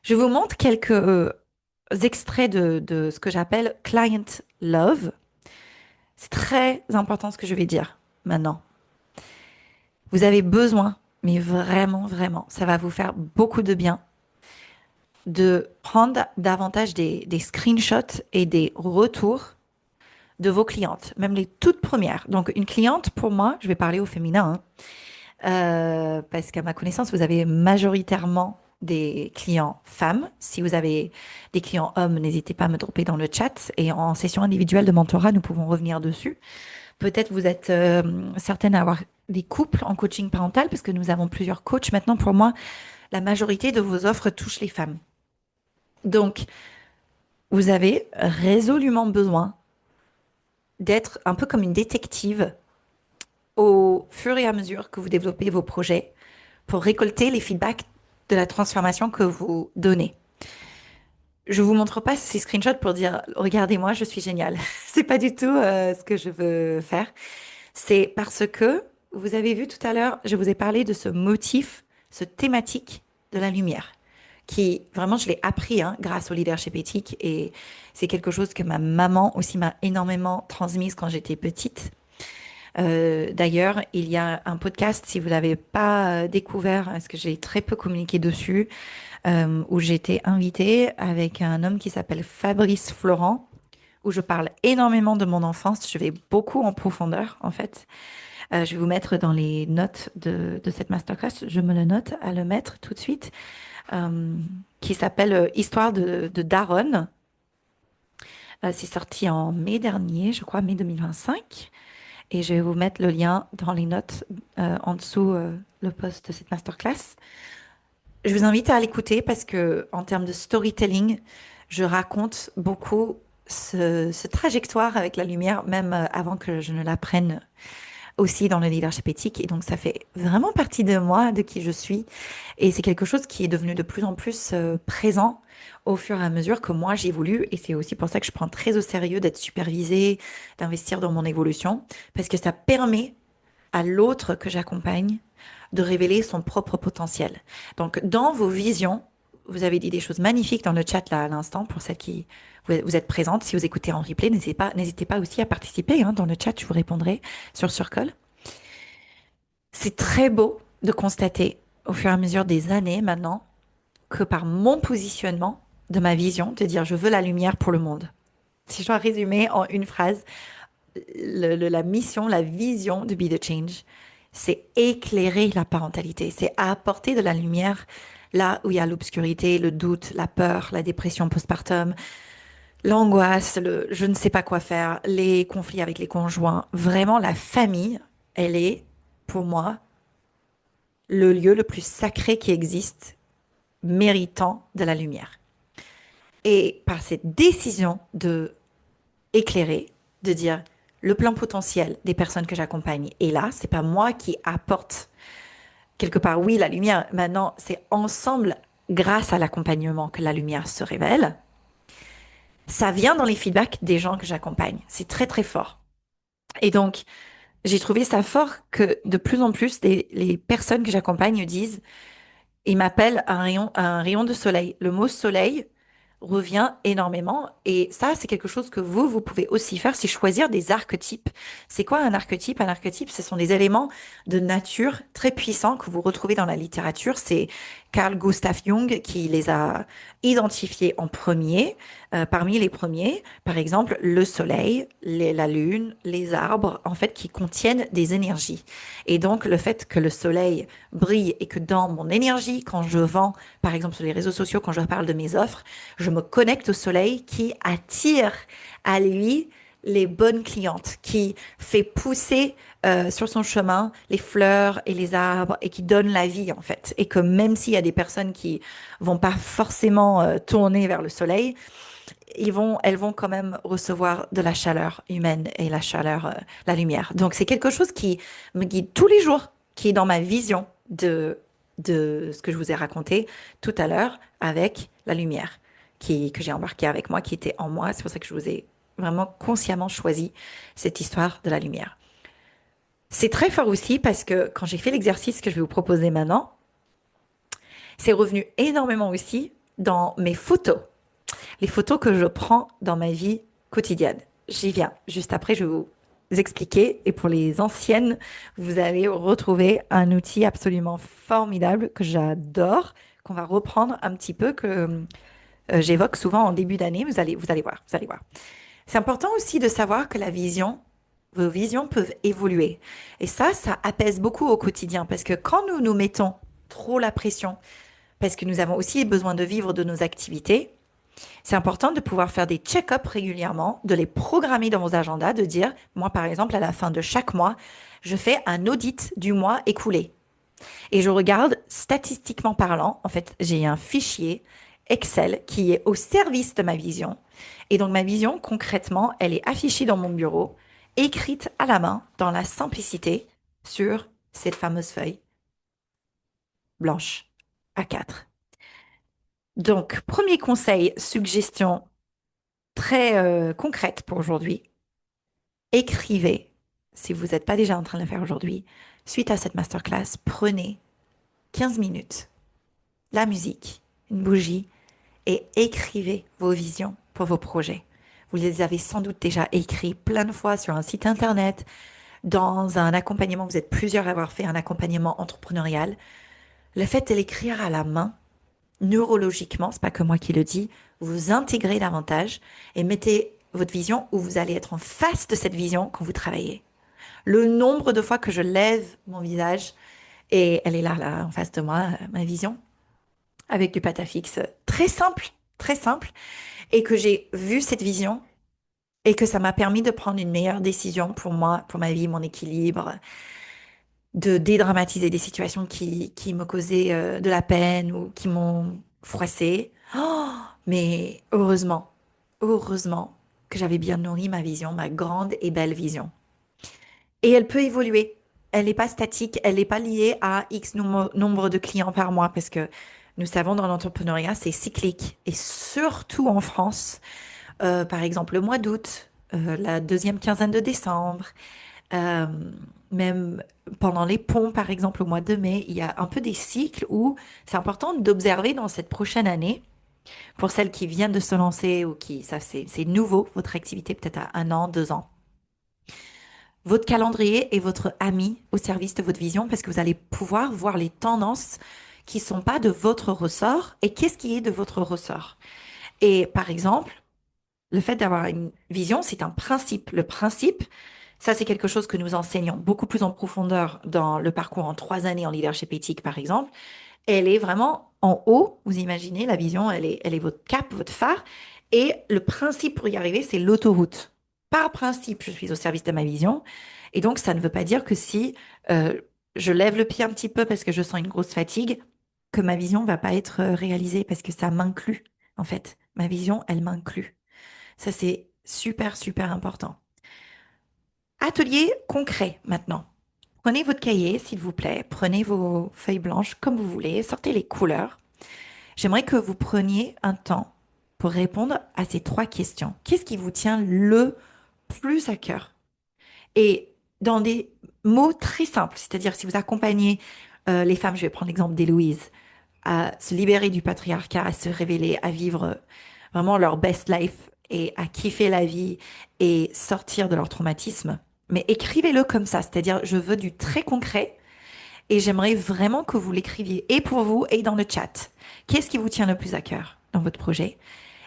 Je vous montre quelques extraits de ce que j'appelle client love. C'est très important ce que je vais dire maintenant. Vous avez besoin, mais vraiment, vraiment, ça va vous faire beaucoup de bien de prendre davantage des screenshots et des retours de vos clientes, même les toutes premières. Donc, une cliente, pour moi, je vais parler au féminin, hein, parce qu'à ma connaissance, vous avez majoritairement des clients femmes. Si vous avez des clients hommes, n'hésitez pas à me dropper dans le chat. Et en session individuelle de mentorat, nous pouvons revenir dessus. Peut-être vous êtes certaine à avoir des couples en coaching parental, parce que nous avons plusieurs coachs. Maintenant, pour moi, la majorité de vos offres touchent les femmes. Donc, vous avez résolument besoin d'être un peu comme une détective au fur et à mesure que vous développez vos projets pour récolter les feedbacks de la transformation que vous donnez. Je vous montre pas ces screenshots pour dire regardez-moi, je suis géniale. C'est pas du tout ce que je veux faire. C'est parce que vous avez vu tout à l'heure, je vous ai parlé de ce motif, ce thématique de la lumière, qui vraiment je l'ai appris hein, grâce au leadership éthique et c'est quelque chose que ma maman aussi m'a énormément transmise quand j'étais petite. D'ailleurs, il y a un podcast, si vous l'avez pas découvert, parce que j'ai très peu communiqué dessus, où j'ai été invitée avec un homme qui s'appelle Fabrice Florent, où je parle énormément de mon enfance. Je vais beaucoup en profondeur, en fait. Je vais vous mettre dans les notes de cette masterclass, je me le note à le mettre tout de suite, euh, qui s'appelle Histoire de Daron. C'est sorti en mai dernier, je crois, mai 2025. Et je vais vous mettre le lien dans les notes en dessous le post de cette masterclass. Je vous invite à l'écouter parce que en termes de storytelling, je raconte beaucoup ce trajectoire avec la lumière, même avant que je ne l'apprenne aussi dans le leadership éthique. Et donc, ça fait vraiment partie de moi, de qui je suis. Et c'est quelque chose qui est devenu de plus en plus présent au fur et à mesure que moi j'évolue. Et c'est aussi pour ça que je prends très au sérieux d'être supervisée, d'investir dans mon évolution, parce que ça permet à l'autre que j'accompagne de révéler son propre potentiel. Donc, dans vos visions, vous avez dit des choses magnifiques dans le chat là à l'instant pour celles qui vous êtes présentes. Si vous écoutez en replay, n'hésitez pas aussi à participer hein, dans le chat. Je vous répondrai sur Circle. C'est très beau de constater au fur et à mesure des années maintenant que par mon positionnement de ma vision, de dire je veux la lumière pour le monde. Si je dois résumer en une phrase, la mission, la vision de Be the Change, c'est éclairer la parentalité, c'est apporter de la lumière là où il y a l'obscurité, le doute, la peur, la dépression postpartum, l'angoisse, le je ne sais pas quoi faire, les conflits avec les conjoints. Vraiment, la famille, elle est, pour moi, le lieu le plus sacré qui existe, méritant de la lumière. Et par cette décision de éclairer, de dire le plein potentiel des personnes que j'accompagne est là, c'est pas moi qui apporte quelque part, oui, la lumière. Maintenant, c'est ensemble, grâce à l'accompagnement, que la lumière se révèle. Ça vient dans les feedbacks des gens que j'accompagne. C'est très, très fort. Et donc, j'ai trouvé ça fort que de plus en plus, les personnes que j'accompagne disent, ils m'appellent un rayon de soleil. Le mot soleil revient énormément. Et ça, c'est quelque chose que vous pouvez aussi faire, c'est choisir des archétypes. C'est quoi un archétype? Un archétype, ce sont des éléments de nature très puissants que vous retrouvez dans la littérature. C'est Carl Gustav Jung qui les a identifiés en premier, parmi les premiers. Par exemple, le soleil, la lune, les arbres, en fait, qui contiennent des énergies. Et donc, le fait que le soleil brille et que dans mon énergie, quand je vends, par exemple sur les réseaux sociaux, quand je parle de mes offres, je me connecte au soleil qui attire à lui les bonnes clientes, qui fait pousser sur son chemin les fleurs et les arbres et qui donne la vie en fait. Et que même s'il y a des personnes qui vont pas forcément tourner vers le soleil, elles vont quand même recevoir de la chaleur humaine et la chaleur, la lumière. Donc c'est quelque chose qui me guide tous les jours, qui est dans ma vision de ce que je vous ai raconté tout à l'heure avec la lumière que j'ai embarquée avec moi, qui était en moi. C'est pour ça que je vous ai vraiment consciemment choisi cette histoire de la lumière. C'est très fort aussi parce que quand j'ai fait l'exercice que je vais vous proposer maintenant, c'est revenu énormément aussi dans mes photos, les photos que je prends dans ma vie quotidienne. J'y viens. Juste après, je vais vous expliquer. Et pour les anciennes, vous allez retrouver un outil absolument formidable que j'adore, qu'on va reprendre un petit peu, que j'évoque souvent en début d'année. Vous allez voir, vous allez voir. C'est important aussi de savoir que vos visions peuvent évoluer. Et ça apaise beaucoup au quotidien parce que quand nous nous mettons trop la pression, parce que nous avons aussi besoin de vivre de nos activités, c'est important de pouvoir faire des check-ups régulièrement, de les programmer dans vos agendas, de dire, moi par exemple, à la fin de chaque mois, je fais un audit du mois écoulé. Et je regarde, statistiquement parlant, en fait, j'ai un fichier Excel qui est au service de ma vision. Et donc ma vision, concrètement, elle est affichée dans mon bureau, écrite à la main, dans la simplicité, sur cette fameuse feuille blanche A4. Donc, premier conseil, suggestion très concrète pour aujourd'hui. Écrivez, si vous n'êtes pas déjà en train de le faire aujourd'hui, suite à cette masterclass, prenez 15 minutes, la musique, une bougie, et écrivez vos visions pour vos projets. Vous les avez sans doute déjà écrits plein de fois sur un site internet, dans un accompagnement, vous êtes plusieurs à avoir fait un accompagnement entrepreneurial. Le fait de l'écrire à la main, neurologiquement, c'est pas que moi qui le dis, vous intégrez davantage et mettez votre vision où vous allez être en face de cette vision quand vous travaillez. Le nombre de fois que je lève mon visage et elle est là, en face de moi, ma vision, avec du patafix, très simple, et que j'ai vu cette vision et que ça m'a permis de prendre une meilleure décision pour moi, pour ma vie, mon équilibre, de dédramatiser des situations qui me causaient de la peine ou qui m'ont froissé. Oh, mais heureusement que j'avais bien nourri ma vision, ma grande et belle vision. Et elle peut évoluer. Elle n'est pas statique, elle n'est pas liée à X nombre de clients par mois parce que nous savons dans l'entrepreneuriat, c'est cyclique. Et surtout en France, par exemple le mois d'août, la deuxième quinzaine de décembre, euh, même pendant les ponts, par exemple, au mois de mai, il y a un peu des cycles où c'est important d'observer dans cette prochaine année, pour celles qui viennent de se lancer ou qui, ça c'est nouveau, votre activité peut-être à 1 an, 2 ans. Votre calendrier est votre ami au service de votre vision parce que vous allez pouvoir voir les tendances qui sont pas de votre ressort et qu'est-ce qui est de votre ressort. Et par exemple, le fait d'avoir une vision, c'est un principe. Le principe, ça, c'est quelque chose que nous enseignons beaucoup plus en profondeur dans le parcours en 3 années en leadership éthique, par exemple. Elle est vraiment en haut. Vous imaginez, la vision, elle est votre cap, votre phare. Et le principe pour y arriver, c'est l'autoroute. Par principe, je suis au service de ma vision. Et donc, ça ne veut pas dire que si euh, je lève le pied un petit peu parce que je sens une grosse fatigue, que ma vision va pas être réalisée parce que ça m'inclut, en fait. Ma vision, elle m'inclut. Ça, c'est super important. Atelier concret maintenant. Prenez votre cahier, s'il vous plaît. Prenez vos feuilles blanches comme vous voulez. Sortez les couleurs. J'aimerais que vous preniez un temps pour répondre à ces 3 questions. Qu'est-ce qui vous tient le plus à cœur? Et dans des mots très simples, c'est-à-dire si vous accompagnez les femmes, je vais prendre l'exemple d'Héloïse, à se libérer du patriarcat, à se révéler, à vivre vraiment leur best life et à kiffer la vie et sortir de leur traumatisme. Mais écrivez-le comme ça, c'est-à-dire je veux du très concret et j'aimerais vraiment que vous l'écriviez et pour vous et dans le chat. Qu'est-ce qui vous tient le plus à cœur dans votre projet?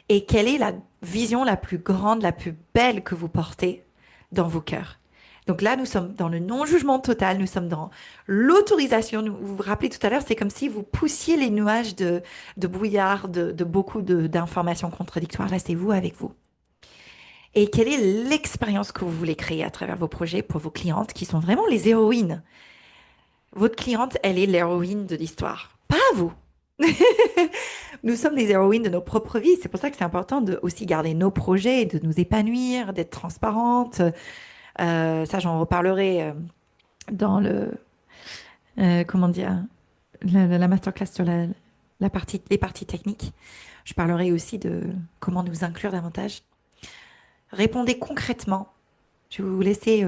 Et quelle est la vision la plus grande, la plus belle que vous portez dans vos cœurs? Donc là, nous sommes dans le non-jugement total, nous sommes dans l'autorisation. Vous vous rappelez tout à l'heure, c'est comme si vous poussiez les nuages de brouillard, de beaucoup d'informations contradictoires. Là, c'est vous avec vous. Et quelle est l'expérience que vous voulez créer à travers vos projets pour vos clientes qui sont vraiment les héroïnes? Votre cliente, elle est l'héroïne de l'histoire, pas vous. Nous sommes les héroïnes de nos propres vies. C'est pour ça que c'est important de aussi garder nos projets, de nous épanouir, d'être transparente. Ça, j'en reparlerai dans comment dire, la masterclass sur les parties techniques. Je parlerai aussi de comment nous inclure davantage. Répondez concrètement. Je vais vous laisser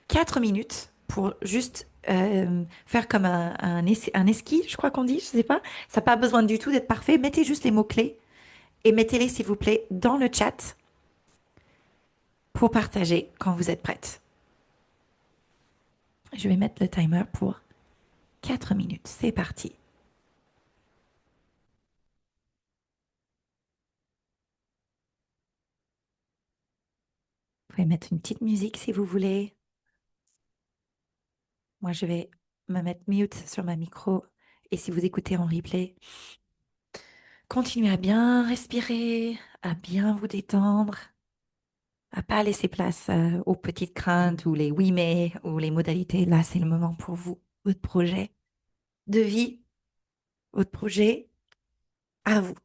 4 minutes pour juste faire comme un esquisse, je crois qu'on dit, je sais pas. Ça n'a pas besoin du tout d'être parfait. Mettez juste les mots-clés et mettez-les, s'il vous plaît, dans le chat pour partager quand vous êtes prête. Je vais mettre le timer pour 4 minutes. C'est parti. Vous pouvez mettre une petite musique si vous voulez. Moi, je vais me mettre mute sur ma micro. Et si vous écoutez en replay, continuez à bien respirer, à bien vous détendre, à pas laisser place aux petites craintes ou les oui mais ou les modalités. Là, c'est le moment pour vous, votre projet de vie, votre projet à vous.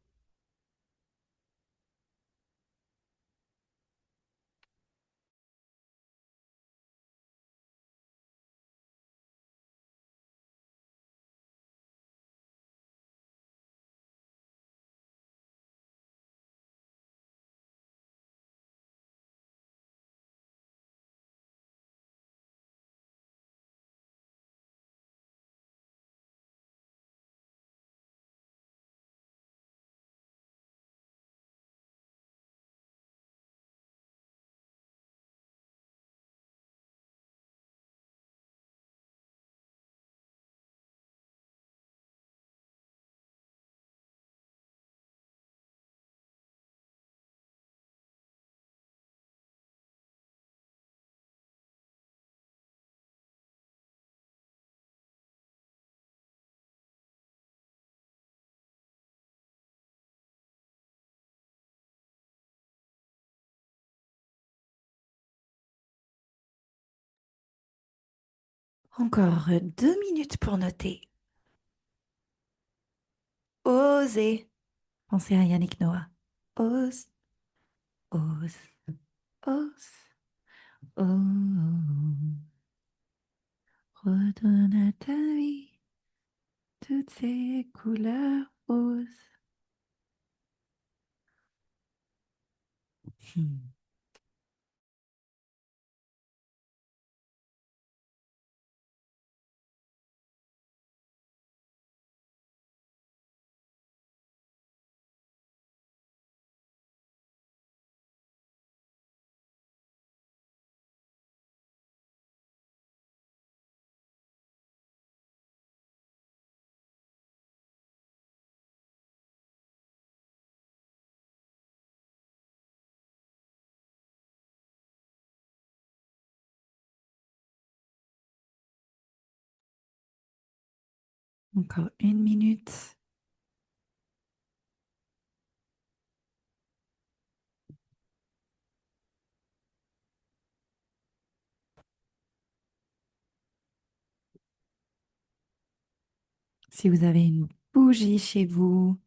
Encore 2 minutes pour noter. Osez. Pensez à Yannick Noah. Ose, ose, ose. Oh, redonne à ta vie toutes ces couleurs roses. Hmm. Encore 1 minute. Si vous avez une bougie chez vous,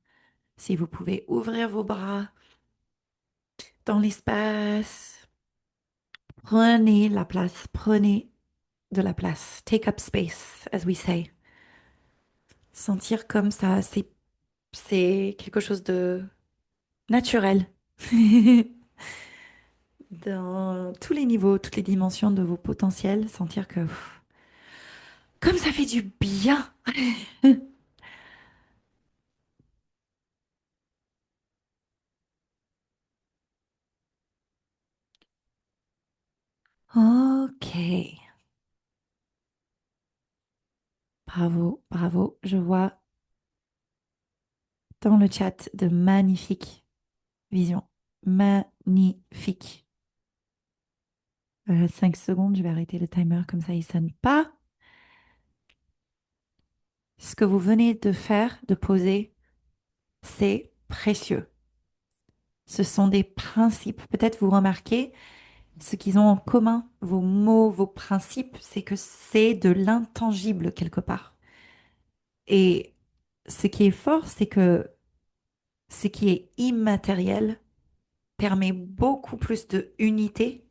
si vous pouvez ouvrir vos bras dans l'espace, prenez la place, prenez de la place. Take up space, as we say. Sentir comme ça, c'est quelque chose de naturel. Dans tous les niveaux, toutes les dimensions de vos potentiels, sentir que comme ça fait du bien. Ok, bravo, bravo. Je vois dans le chat de magnifiques visions. Magnifique. 5 secondes, je vais arrêter le timer comme ça il sonne pas. Ce que vous venez de faire, de poser, c'est précieux. Ce sont des principes. Peut-être vous remarquez ce qu'ils ont en commun, vos mots, vos principes, c'est que c'est de l'intangible quelque part. Et ce qui est fort, c'est que ce qui est immatériel permet beaucoup plus de unité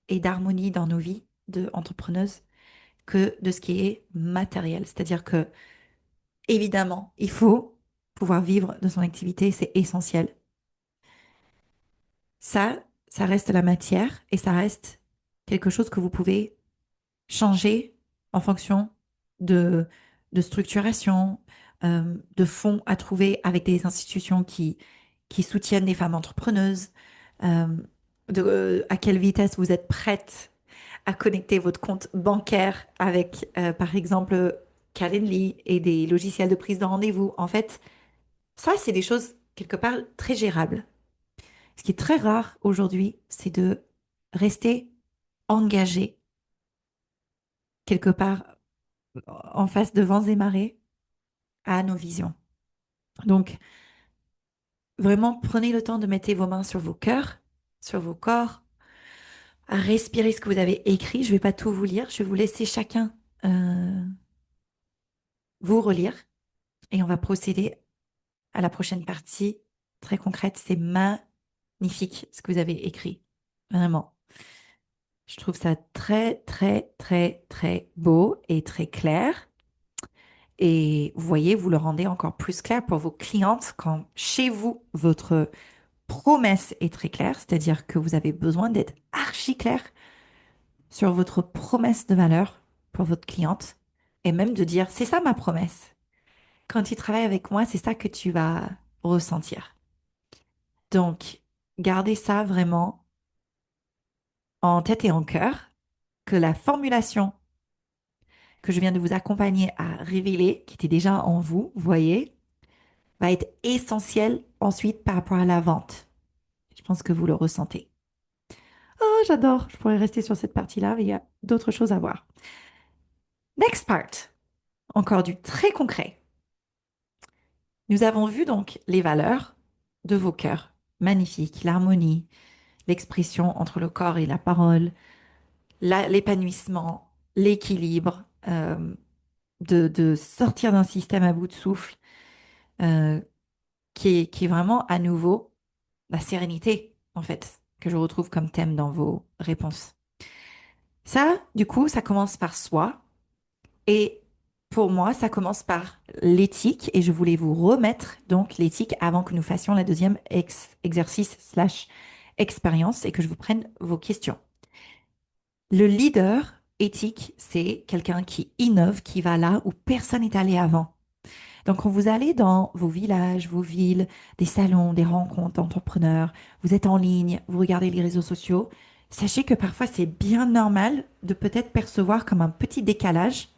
et d'harmonie dans nos vies de entrepreneuses que de ce qui est matériel. C'est-à-dire que, évidemment, il faut pouvoir vivre de son activité, c'est essentiel. Ça, ça reste la matière et ça reste quelque chose que vous pouvez changer en fonction de, de structuration, de fonds à trouver avec des institutions qui soutiennent les femmes entrepreneuses, euh, à quelle vitesse vous êtes prête à connecter votre compte bancaire avec, par exemple, Calendly et des logiciels de prise de rendez-vous. En fait, ça, c'est des choses quelque part très gérables. Ce qui est très rare aujourd'hui, c'est de rester engagé quelque part en face de vents et marées à nos visions. Donc, vraiment, prenez le temps de mettre vos mains sur vos cœurs, sur vos corps, à respirer ce que vous avez écrit. Je ne vais pas tout vous lire, je vais vous laisser chacun euh, vous relire et on va procéder à la prochaine partie très concrète. C'est magnifique ce que vous avez écrit. Vraiment. Je trouve ça très, très, très, très beau et très clair. Et vous voyez, vous le rendez encore plus clair pour vos clientes quand chez vous, votre promesse est très claire, c'est-à-dire que vous avez besoin d'être archi clair sur votre promesse de valeur pour votre cliente et même de dire, c'est ça ma promesse. Quand tu travailles avec moi, c'est ça que tu vas ressentir. Donc, gardez ça vraiment en tête et en cœur, que la formulation que je viens de vous accompagner à révéler, qui était déjà en vous, vous voyez, va être essentielle ensuite par rapport à la vente. Je pense que vous le ressentez. Oh, j'adore, je pourrais rester sur cette partie-là, mais il y a d'autres choses à voir. Next part, encore du très concret. Nous avons vu donc les valeurs de vos cœurs. Magnifique, l'harmonie, l'expression entre le corps et la parole, l'épanouissement, l'équilibre, de sortir d'un système à bout de souffle, euh, qui est vraiment à nouveau la sérénité, en fait, que je retrouve comme thème dans vos réponses. Ça, du coup, ça commence par soi. Et pour moi, ça commence par l'éthique. Et je voulais vous remettre donc l'éthique avant que nous fassions la deuxième exercice slash expérience et que je vous prenne vos questions. Le leader éthique, c'est quelqu'un qui innove, qui va là où personne n'est allé avant. Donc, quand vous allez dans vos villages, vos villes, des salons, des rencontres d'entrepreneurs, vous êtes en ligne, vous regardez les réseaux sociaux, sachez que parfois c'est bien normal de peut-être percevoir comme un petit décalage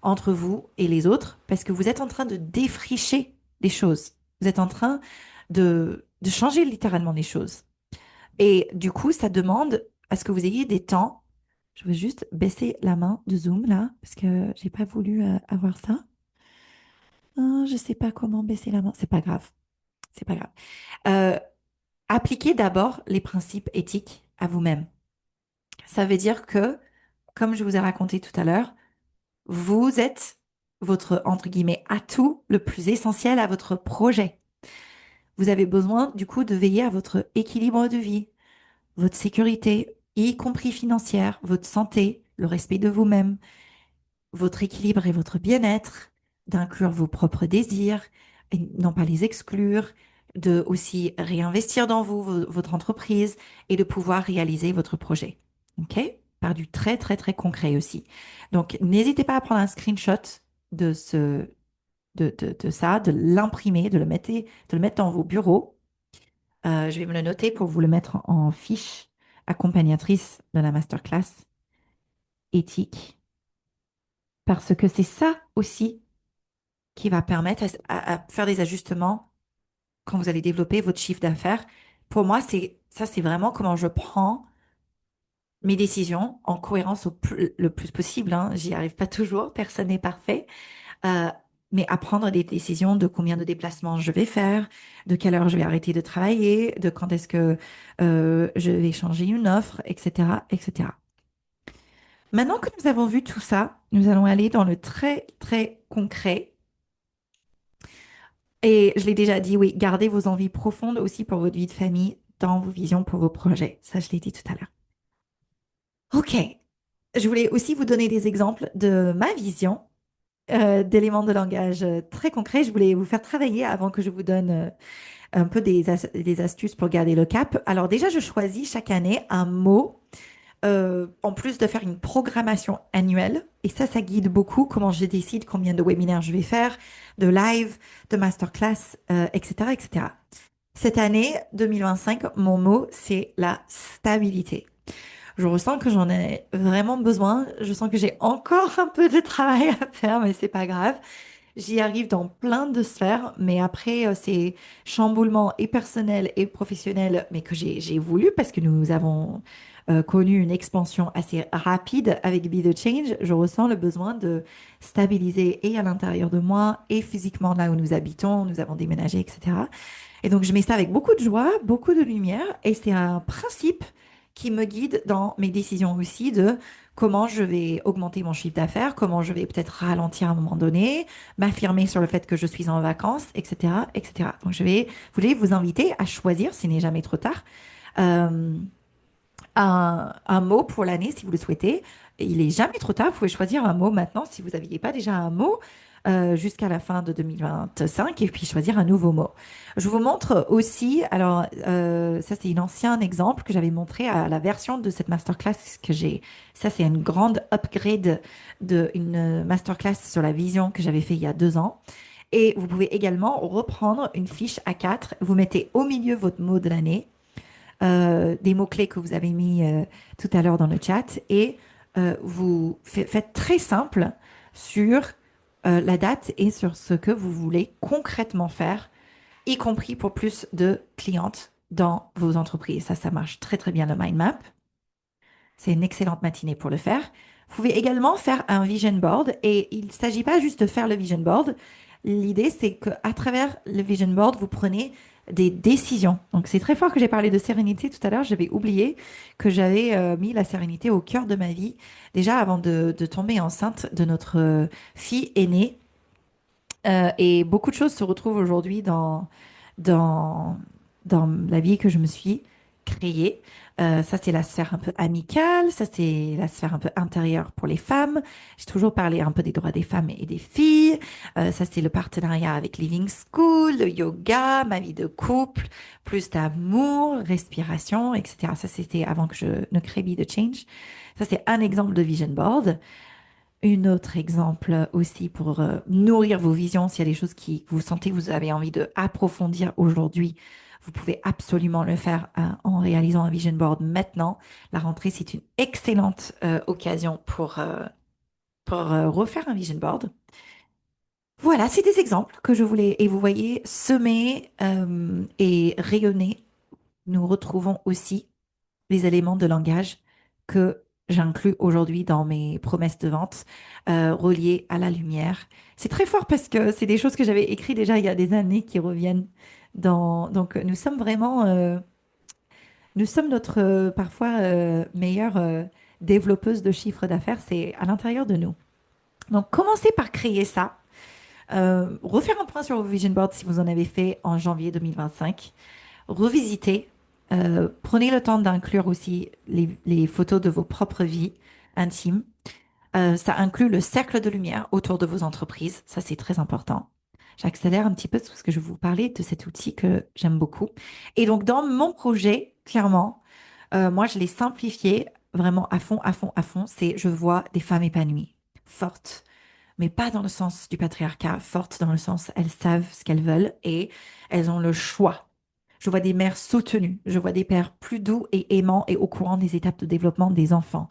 entre vous et les autres parce que vous êtes en train de défricher des choses. Vous êtes en train de changer littéralement les choses. Et du coup, ça demande à ce que vous ayez des temps. Je veux juste baisser la main de Zoom là parce que j'ai pas voulu avoir ça. Ah, je sais pas comment baisser la main. C'est pas grave. C'est pas grave. Euh, Appliquez d'abord les principes éthiques à vous-même. Ça veut dire que, comme je vous ai raconté tout à l'heure, vous êtes votre, entre guillemets, atout le plus essentiel à votre projet. Vous avez besoin, du coup, de veiller à votre équilibre de vie, votre sécurité, y compris financière, votre santé, le respect de vous-même, votre équilibre et votre bien-être, d'inclure vos propres désirs, et non pas les exclure, de aussi réinvestir dans vous, votre entreprise et de pouvoir réaliser votre projet. OK? Par du très, très, très concret aussi. Donc, n'hésitez pas à prendre un screenshot de de ça, de l'imprimer, de le mettre dans vos bureaux. Je vais me le noter pour vous le mettre en fiche accompagnatrice de la masterclass éthique. Parce que c'est ça aussi qui va permettre à faire des ajustements quand vous allez développer votre chiffre d'affaires. Pour moi, c'est vraiment comment je prends mes décisions en cohérence le plus possible, hein. J'y arrive pas toujours, personne n'est parfait. Euh, mais à prendre des décisions de combien de déplacements je vais faire, de quelle heure je vais arrêter de travailler, de quand est-ce que je vais changer une offre, etc., etc. Maintenant que nous avons vu tout ça, nous allons aller dans le très, très concret. Et je l'ai déjà dit, oui, gardez vos envies profondes aussi pour votre vie de famille, dans vos visions pour vos projets. Ça, je l'ai dit tout à l'heure. OK. Je voulais aussi vous donner des exemples de ma vision d'éléments de langage très concrets. Je voulais vous faire travailler avant que je vous donne un peu des astuces pour garder le cap. Alors déjà, je choisis chaque année un mot, en plus de faire une programmation annuelle. Et ça guide beaucoup comment je décide combien de webinaires je vais faire, de live, de masterclass, etc., etc. Cette année 2025, mon mot, c'est la stabilité. Je ressens que j'en ai vraiment besoin. Je sens que j'ai encore un peu de travail à faire, mais c'est pas grave. J'y arrive dans plein de sphères, mais après, ces chamboulements et personnels et professionnels, mais que j'ai voulu parce que nous avons connu une expansion assez rapide avec Be The Change, je ressens le besoin de stabiliser et à l'intérieur de moi et physiquement là où nous habitons, nous avons déménagé, etc. Et donc, je mets ça avec beaucoup de joie, beaucoup de lumière, et c'est un principe qui me guide dans mes décisions aussi de comment je vais augmenter mon chiffre d'affaires, comment je vais peut-être ralentir à un moment donné, m'affirmer sur le fait que je suis en vacances, etc., etc. Donc, voulais vous inviter à choisir, s'il n'est jamais trop tard, euh, un mot pour l'année si vous le souhaitez. Il est jamais trop tard, vous pouvez choisir un mot maintenant si vous n'aviez pas déjà un mot jusqu'à la fin de 2025 et puis choisir un nouveau mot. Je vous montre aussi, alors ça c'est un ancien exemple que j'avais montré à la version de cette masterclass que j'ai. Ça c'est une grande upgrade d'une masterclass sur la vision que j'avais fait il y a 2 ans. Et vous pouvez également reprendre une fiche A4, vous mettez au milieu votre mot de l'année, des mots-clés que vous avez mis tout à l'heure dans le chat et vous faites très simple sur la date et sur ce que vous voulez concrètement faire, y compris pour plus de clientes dans vos entreprises. Ça marche très très bien le mind map. C'est une excellente matinée pour le faire. Vous pouvez également faire un vision board et il ne s'agit pas juste de faire le vision board. L'idée, c'est qu'à travers le vision board, vous prenez des décisions. Donc, c'est très fort que j'ai parlé de sérénité tout à l'heure. J'avais oublié que j'avais mis la sérénité au cœur de ma vie, déjà avant de tomber enceinte de notre fille aînée. Et beaucoup de choses se retrouvent aujourd'hui dans, dans la vie que je me suis créée. Ça, c'est la sphère un peu amicale, ça, c'est la sphère un peu intérieure pour les femmes. J'ai toujours parlé un peu des droits des femmes et des filles. Ça, c'est le partenariat avec Living School, le yoga, ma vie de couple, plus d'amour, respiration, etc. Ça, c'était avant que je ne crée Be The Change. Ça, c'est un exemple de vision board. Un autre exemple aussi pour nourrir vos visions, s'il y a des choses qui vous sentez que vous avez envie de approfondir aujourd'hui, vous pouvez absolument le faire en réalisant un vision board maintenant. La rentrée, c'est une excellente occasion pour refaire un vision board. Voilà, c'est des exemples que je voulais, et vous voyez, semer et rayonner, nous retrouvons aussi les éléments de langage que j'inclus aujourd'hui dans mes promesses de vente reliées à la lumière. C'est très fort parce que c'est des choses que j'avais écrites déjà il y a des années qui reviennent dans... Donc nous sommes vraiment... nous sommes notre parfois meilleure développeuse de chiffre d'affaires, c'est à l'intérieur de nous. Donc commencez par créer ça. Refaire un point sur vos vision boards si vous en avez fait en janvier 2025. Revisiter. Prenez le temps d'inclure aussi les photos de vos propres vies intimes. Ça inclut le cercle de lumière autour de vos entreprises. Ça, c'est très important. J'accélère un petit peu tout ce que je vous parlais de cet outil que j'aime beaucoup. Et donc, dans mon projet, clairement, moi, je l'ai simplifié vraiment à fond, à fond, à fond. C'est je vois des femmes épanouies, fortes, mais pas dans le sens du patriarcat, fortes dans le sens elles savent ce qu'elles veulent et elles ont le choix. Je vois des mères soutenues, je vois des pères plus doux et aimants et au courant des étapes de développement des enfants.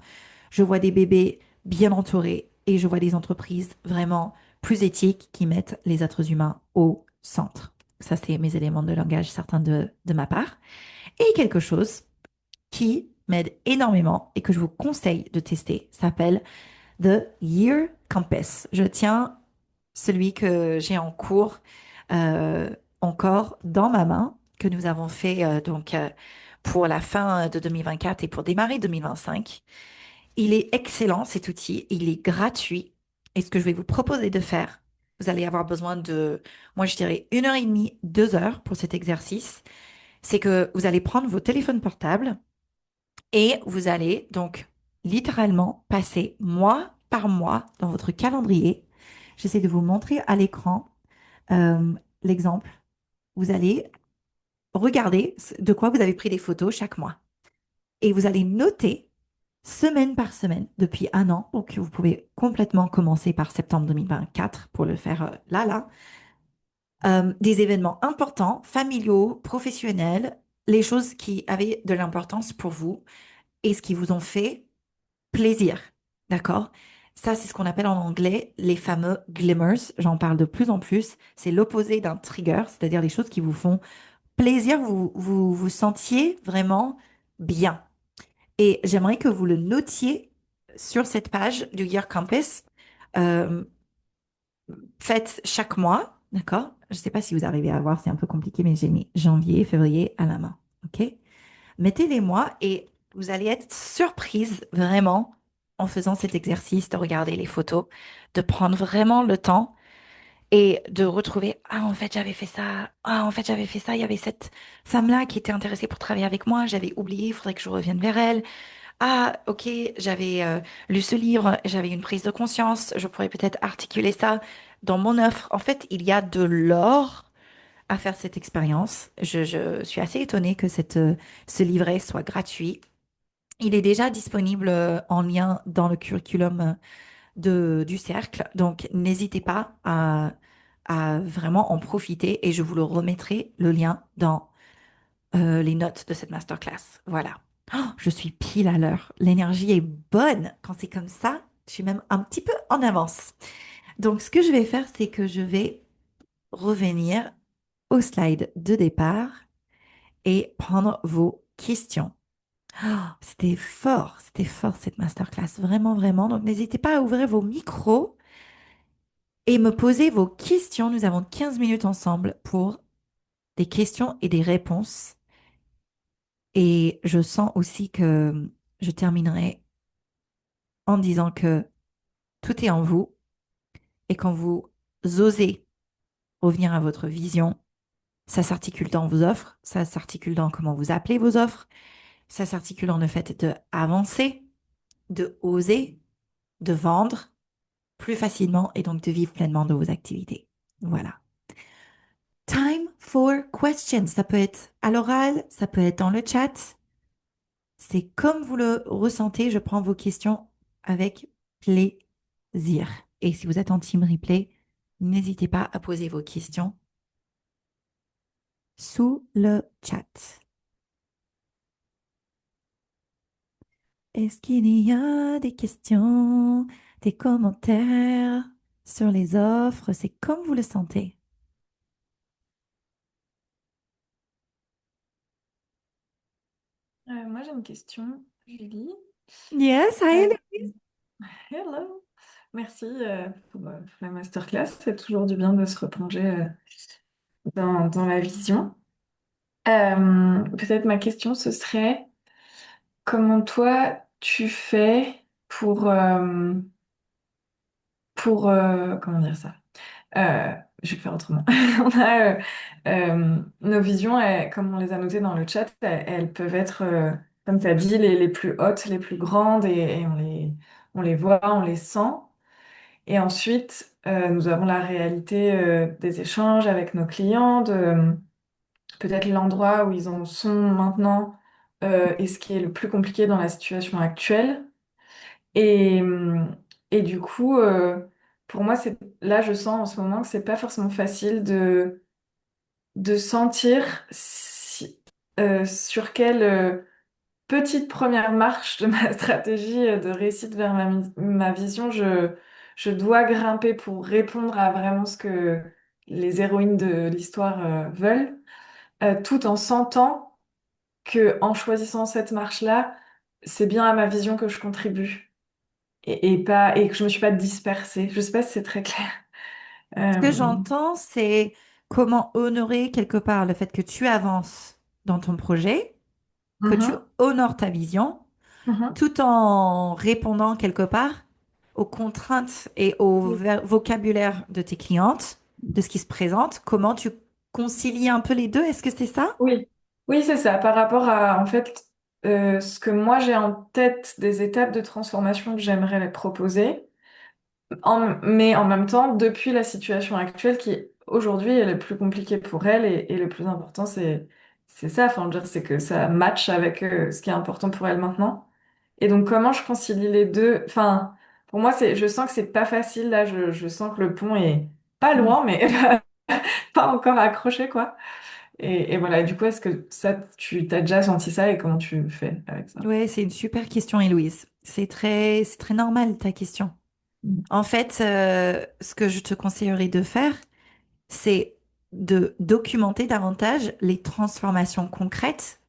Je vois des bébés bien entourés et je vois des entreprises vraiment plus éthiques qui mettent les êtres humains au centre. Ça, c'est mes éléments de langage, certains de ma part. Et quelque chose qui m'aide énormément et que je vous conseille de tester s'appelle The Year Compass. Je tiens celui que j'ai en cours encore dans ma main, que nous avons fait pour la fin de 2024 et pour démarrer 2025. Il est excellent cet outil, il est gratuit. Et ce que je vais vous proposer de faire, vous allez avoir besoin de, moi je dirais 1 heure et demie, 2 heures pour cet exercice, c'est que vous allez prendre vos téléphones portables et vous allez donc littéralement passer mois par mois dans votre calendrier J'essaie de vous montrer à l'écran euh, l'exemple. Vous allez regarder de quoi vous avez pris des photos chaque mois. Et vous allez noter semaine par semaine depuis un an. Donc, vous pouvez complètement commencer par septembre 2024 pour le faire là. Des événements importants, familiaux, professionnels, les choses qui avaient de l'importance pour vous et ce qui vous ont fait plaisir. D'accord? Ça, c'est ce qu'on appelle en anglais les fameux glimmers. J'en parle de plus en plus. C'est l'opposé d'un trigger, c'est-à-dire les choses qui vous font plaisir, vous vous sentiez vraiment bien. Et j'aimerais que vous le notiez sur cette page du Year Compass. Euh, Faites chaque mois, d'accord? Je ne sais pas si vous arrivez à voir, c'est un peu compliqué, mais j'ai mis janvier, février à la main, ok? Mettez les mois et vous allez être surprise vraiment en faisant cet exercice de regarder les photos, de prendre vraiment le temps et de retrouver, ah, en fait, j'avais fait ça, ah, en fait, j'avais fait ça, il y avait cette femme-là qui était intéressée pour travailler avec moi, j'avais oublié, il faudrait que je revienne vers elle. Ah, ok, j'avais lu ce livre, j'avais une prise de conscience, je pourrais peut-être articuler ça dans mon offre. En fait, il y a de l'or à faire cette expérience. Je suis assez étonnée que ce livret soit gratuit. Il est déjà disponible en lien dans le curriculum du cercle, donc n'hésitez pas à vraiment en profiter et je vous le remettrai le lien dans les notes de cette masterclass. Voilà. Oh, je suis pile à l'heure. L'énergie est bonne quand c'est comme ça. Je suis même un petit peu en avance. Donc, ce que je vais faire, c'est que je vais revenir au slide de départ et prendre vos questions. Oh, c'était fort cette masterclass, vraiment, vraiment. Donc, n'hésitez pas à ouvrir vos micros et me poser vos questions. Nous avons 15 minutes ensemble pour des questions et des réponses. Et je sens aussi que je terminerai en disant que tout est en vous et quand vous osez revenir à votre vision, ça s'articule dans vos offres, ça s'articule dans comment vous appelez vos offres, ça s'articule dans le fait de avancer, de oser, de vendre plus facilement et donc de vivre pleinement de vos activités. Voilà. Time for questions. Ça peut être à l'oral, ça peut être dans le chat. C'est comme vous le ressentez. Je prends vos questions avec plaisir. Et si vous êtes en team replay, n'hésitez pas à poser vos questions sous le chat. Est-ce qu'il y a des questions, des commentaires sur les offres? C'est comme vous le sentez. Moi, j'ai une question, Julie. Yes, hi. Euh, Hello. Merci pour la masterclass. C'est toujours du bien de se replonger dans la vision. Peut-être ma question, ce serait comment toi, tu fais comment dire ça? Je vais le faire autrement. On a nos visions, comme on les a notées dans le chat, elles peuvent être, comme tu as dit, les plus hautes, les plus grandes, et on les voit, on les sent. Et ensuite, nous avons la réalité des échanges avec nos clients, de peut-être l'endroit où ils en sont maintenant, et ce qui est le plus compliqué dans la situation actuelle. Et du coup, pour moi, là, je sens en ce moment que c'est pas forcément facile de sentir sur quelle petite première marche de ma stratégie de réussite vers ma vision je dois grimper pour répondre à vraiment ce que les héroïnes de l'histoire veulent, tout en sentant que en choisissant cette marche-là, c'est bien à ma vision que je contribue et que je me suis pas dispersée. Je sais pas si c'est très clair. Ce que Euh, j'entends, c'est comment honorer quelque part le fait que tu avances dans ton projet, que tu mhm, honores ta vision, mhm. tout en répondant quelque part aux contraintes et au vocabulaire de tes clientes, de ce qui se présente. Comment tu concilies un peu les deux? Est-ce que c'est ça? Oui, oui, c'est ça. Par rapport à, en fait, ce que moi j'ai en tête des étapes de transformation que j'aimerais les proposer, Mais en même temps, depuis la situation actuelle qui aujourd'hui est la plus compliquée pour elle et le plus important, c'est ça. Enfin, je veux dire, c'est que ça match avec ce qui est important pour elle maintenant. Et donc, comment je concilie les deux? Enfin, pour moi, je sens que c'est pas facile là. Je sens que le pont est pas Mm. loin, mais pas encore accroché, quoi. Et voilà. Du coup, est-ce que ça, tu t'as déjà senti ça et comment tu fais avec ça? Ouais, c'est une super question, Héloïse. C'est très normal ta question. Mm. En fait, ce que je te conseillerais de faire, c'est de documenter davantage les transformations concrètes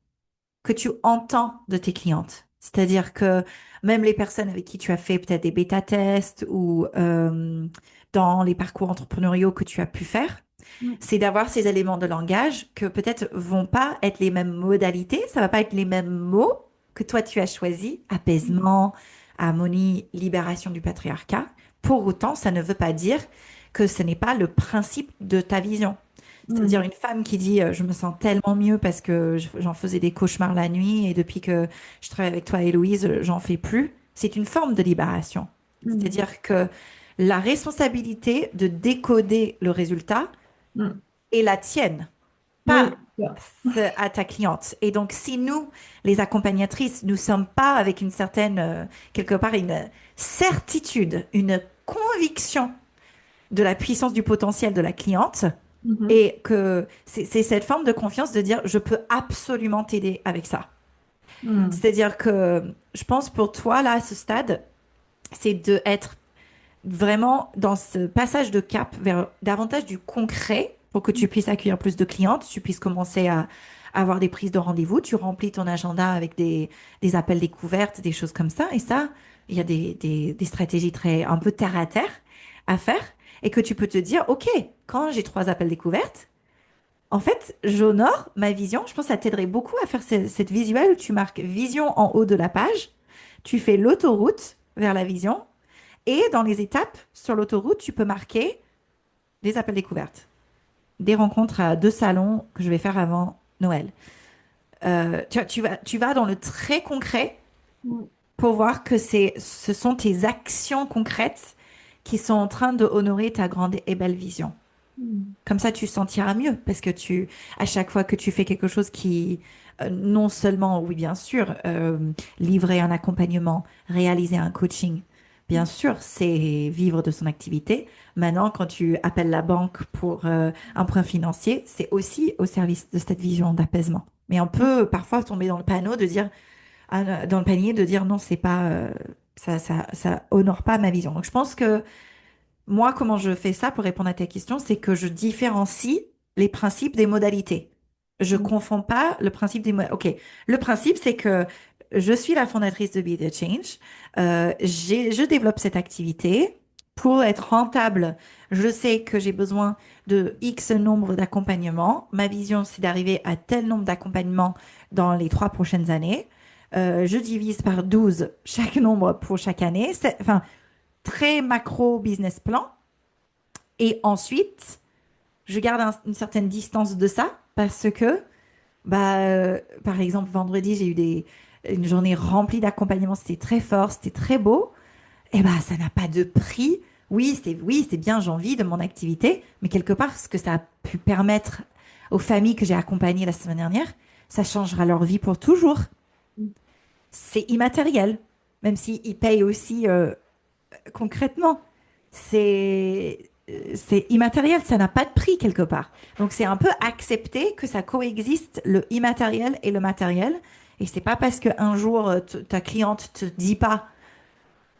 que tu entends de tes clientes. C'est-à-dire que même les personnes avec qui tu as fait peut-être des bêta-tests ou dans les parcours entrepreneuriaux que tu as pu faire, Mm. c'est d'avoir ces éléments de langage que peut-être vont pas être les mêmes modalités, ça va pas être les mêmes mots que toi tu as choisi, apaisement, harmonie, libération du patriarcat. Pour autant, ça ne veut pas dire que ce n'est pas le principe de ta vision. C'est-à-dire Mm. une femme qui dit je me sens tellement mieux parce que j'en faisais des cauchemars la nuit et depuis que je travaille avec toi, Héloïse, j'en fais plus. C'est une forme de libération. Mm. C'est-à-dire que la responsabilité de décoder le résultat Mm. est la tienne, pas Oui. Ouais. à ta cliente. Et donc, si nous, les accompagnatrices, nous sommes pas avec une certaine, quelque part, une certitude, une conviction de la puissance du potentiel de la cliente, Mhm. et que c'est cette forme de confiance de dire, je peux absolument t'aider avec ça. Mm. C'est-à-dire que je pense pour toi, là, à ce stade, c'est de être vraiment dans ce passage de cap vers davantage du concret pour que tu puisses accueillir plus de clientes, tu puisses commencer à avoir des prises de rendez-vous, tu remplis ton agenda avec des appels découvertes, des choses comme ça. Et ça, il y a des stratégies très un peu terre à terre à faire et que tu peux te dire, OK, quand j'ai 3 appels découvertes, en fait, j'honore ma vision. Je pense que ça t'aiderait beaucoup à faire cette visuelle où tu marques vision en haut de la page, tu fais l'autoroute vers la vision et dans les étapes sur l'autoroute, tu peux marquer des appels découvertes, des rencontres à 2 salons que je vais faire avant Noël. Tu vas dans le très concret Mm. pour voir que ce sont tes actions concrètes qui sont en train de honorer ta grande et belle vision. Mm. Comme ça, tu sentiras mieux parce que à chaque fois que tu fais quelque chose qui, non seulement, oui, bien sûr, livrer un accompagnement, réaliser un coaching, bien sûr, c'est vivre de son activité. Maintenant, quand tu appelles la banque pour un point financier, c'est aussi au service de cette vision d'apaisement. Mais on peut parfois tomber dans le panneau de dire, dans le panier, de dire non, c'est pas, ça honore pas ma vision. Donc, je pense que moi, comment je fais ça pour répondre à ta question, c'est que je différencie les principes des modalités. Je Mm. confonds pas le principe des modalités. OK. Le principe, c'est que je suis la fondatrice de Be The Change. Je développe cette activité. Pour être rentable, je sais que j'ai besoin de X nombre d'accompagnements. Ma vision, c'est d'arriver à tel nombre d'accompagnements dans les 3 prochaines années. Je divise par 12 chaque nombre pour chaque année. Enfin, très macro business plan. Et ensuite, je garde une certaine distance de ça parce que, par exemple, vendredi, j'ai eu une journée remplie d'accompagnement. C'était très fort, c'était très beau. Et bah, ça n'a pas de prix. Oui, c'est bien, j'ai envie de mon activité, mais quelque part, ce que ça a pu permettre aux familles que j'ai accompagnées la semaine dernière, ça changera leur vie pour toujours. C'est immatériel, même s'ils payent aussi concrètement, c'est immatériel, ça n'a pas de prix quelque part. Donc c'est un peu accepter que ça coexiste le immatériel et le matériel. Et c'est pas parce qu'un jour ta cliente te dit pas,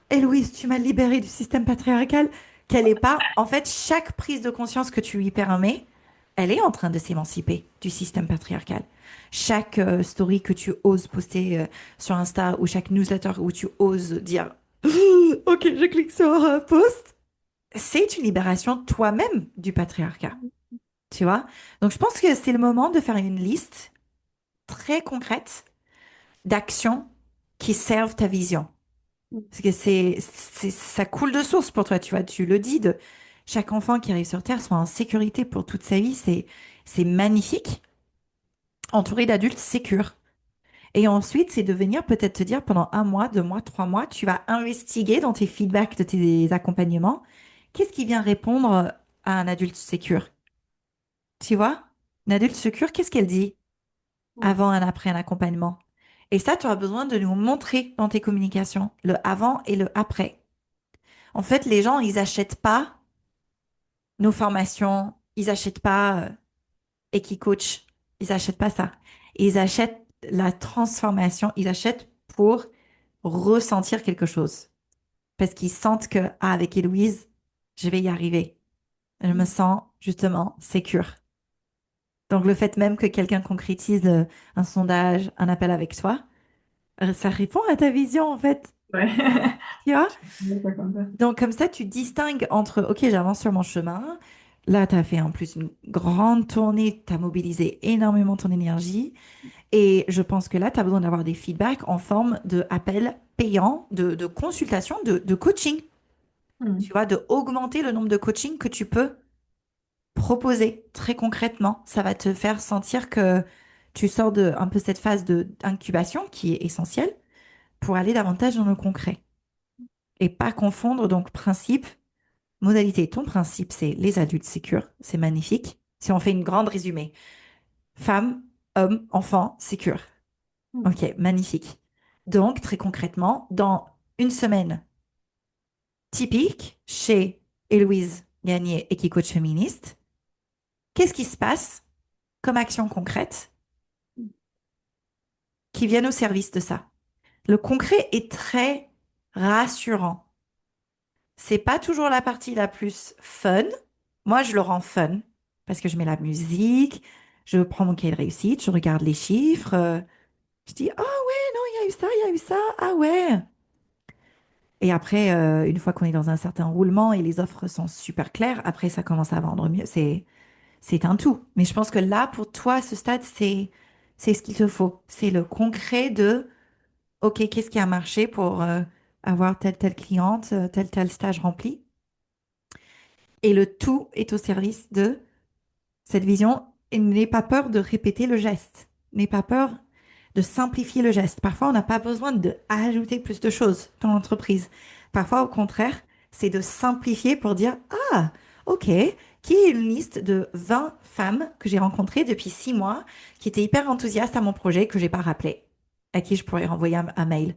Héloïse, tu m'as libérée du système patriarcal, qu'elle est pas. En fait, chaque prise de conscience que tu lui permets, elle est en train de s'émanciper du système patriarcal. Chaque story que tu oses poster sur Insta ou chaque newsletter où tu oses dire ok, je clique sur post. C'est une libération toi-même du patriarcat, tu vois? Donc, je pense que c'est le moment de faire une liste très concrète d'actions qui servent ta vision. Parce que ça coule de source pour toi, tu vois? Tu le dis, de chaque enfant qui arrive sur Terre soit en sécurité pour toute sa vie, c'est magnifique, entouré d'adultes sécures. Et ensuite, c'est de venir peut-être te dire pendant 1 mois, 2 mois, 3 mois, tu vas investiguer dans tes feedbacks de tes accompagnements, qu'est-ce qui vient répondre à un adulte sécure? Tu vois? Une adulte sécure, qu'est-ce qu'elle dit Mm. avant et après un accompagnement? Et ça, tu auras besoin de nous montrer dans tes communications, le avant et le après. En fait, les gens, ils achètent pas nos formations, ils achètent pas Equicoach, ils achètent pas ça. Ils achètent la transformation, ils achètent pour ressentir quelque chose. Parce qu'ils sentent que, ah, avec Héloïse, je vais y arriver. Je me sens justement sécure. Donc le fait même que quelqu'un concrétise un sondage, un appel avec toi, ça répond à ta vision en fait. Ouais. Tu vois? Je ne pas comme ça. Donc comme ça, tu distingues entre, ok, j'avance sur mon chemin. Là, tu as fait en plus une grande tournée, tu as mobilisé énormément ton énergie. Et je pense que là, tu as besoin d'avoir des feedbacks en forme de appels payants, de consultation, de coaching. Tu Mm. vois, de augmenter le nombre de coachings que tu peux proposer très concrètement. Ça va te faire sentir que tu sors de un peu cette phase de d'incubation qui est essentielle pour aller davantage dans le concret et pas confondre donc principe, modalité. Ton principe, c'est les adultes sécures, c'est magnifique. Si on fait une grande résumé, femme, homme, enfant, sécure. Mm. Ok, magnifique. Donc, très concrètement, dans une semaine typique chez Héloïse Gagné et qui coach féministe, qu'est-ce qui se passe comme action concrète qui viennent au service de ça? Le concret est très rassurant. C'est pas toujours la partie la plus fun. Moi, je le rends fun parce que je mets la musique, je prends mon cahier de réussite, je regarde les chiffres, je dis, oh ouais, non, il y a eu ça, il y a eu ça, ah ouais. Et après, une fois qu'on est dans un certain roulement et les offres sont super claires, après, ça commence à vendre mieux. C'est un tout. Mais je pense que là, pour toi, à ce stade, c'est ce qu'il te faut. C'est le concret de, OK, qu'est-ce qui a marché pour avoir telle cliente, tel stage rempli. Et le tout est au service de cette vision. Et n'aie pas peur de répéter le geste. N'aie pas peur de simplifier le geste. Parfois, on n'a pas besoin de ajouter plus de choses dans l'entreprise. Parfois, au contraire, c'est de simplifier pour dire, ah, OK, qui est une liste de 20 femmes que j'ai rencontrées depuis 6 mois, qui étaient hyper enthousiastes à mon projet, que j'ai pas rappelé, à qui je pourrais renvoyer un mail.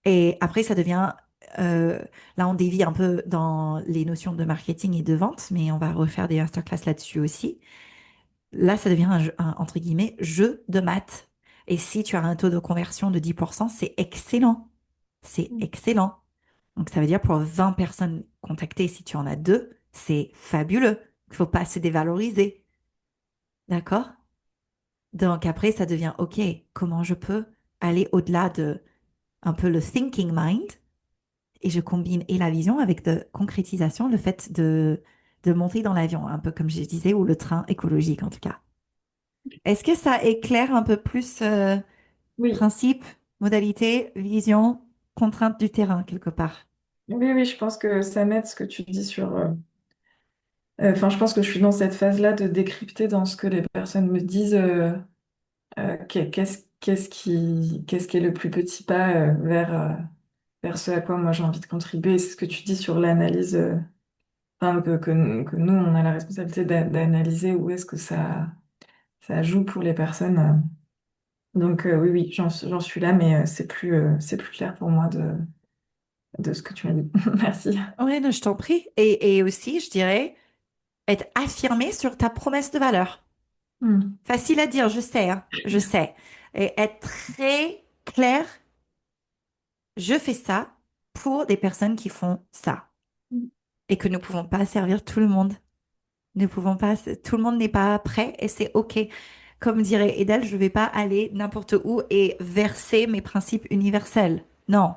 Et après, ça devient, euh, là, on dévie un peu dans les notions de marketing et de vente, mais on va refaire des masterclass là-dessus aussi. Là, ça devient entre guillemets, jeu de maths. Et si tu as un taux de conversion de 10%, c'est excellent. C'est Mm. excellent. Donc, ça veut dire pour 20 personnes contactées, si tu en as deux, c'est fabuleux. Il ne faut pas se dévaloriser. D'accord? Donc, après, ça devient, OK, comment je peux aller au-delà de un peu le thinking mind et je combine et la vision avec de concrétisation, le fait de monter dans l'avion, un peu comme je disais, ou le train écologique en tout cas. Est-ce que ça éclaire un peu plus Oui, principe, modalité, vision, contrainte du terrain quelque part? oui, oui, je pense que ça m'aide ce que tu dis sur. Enfin, je pense que je suis dans cette phase-là de décrypter dans ce que les personnes me disent. Qu'est-ce qui est le plus petit pas vers ce à quoi moi j'ai envie de contribuer. C'est ce que tu dis sur l'analyse, enfin, que nous, on a la responsabilité d'analyser où est-ce que ça joue pour les personnes. Donc oui, oui, j'en suis là, mais c'est plus clair pour moi de ce que tu m'as dit. Merci. Oui, non, je t'en prie. Et aussi, je dirais, être affirmé sur ta promesse de valeur. Hmm. Facile à dire, je sais, hein, je sais. Et être très clair, je fais ça pour des personnes qui font ça. Et que nous ne pouvons pas servir tout le monde. Nous ne pouvons pas, tout le monde n'est pas prêt et c'est OK. Comme dirait Edel, je ne vais pas aller n'importe où et verser mes principes universels. Non,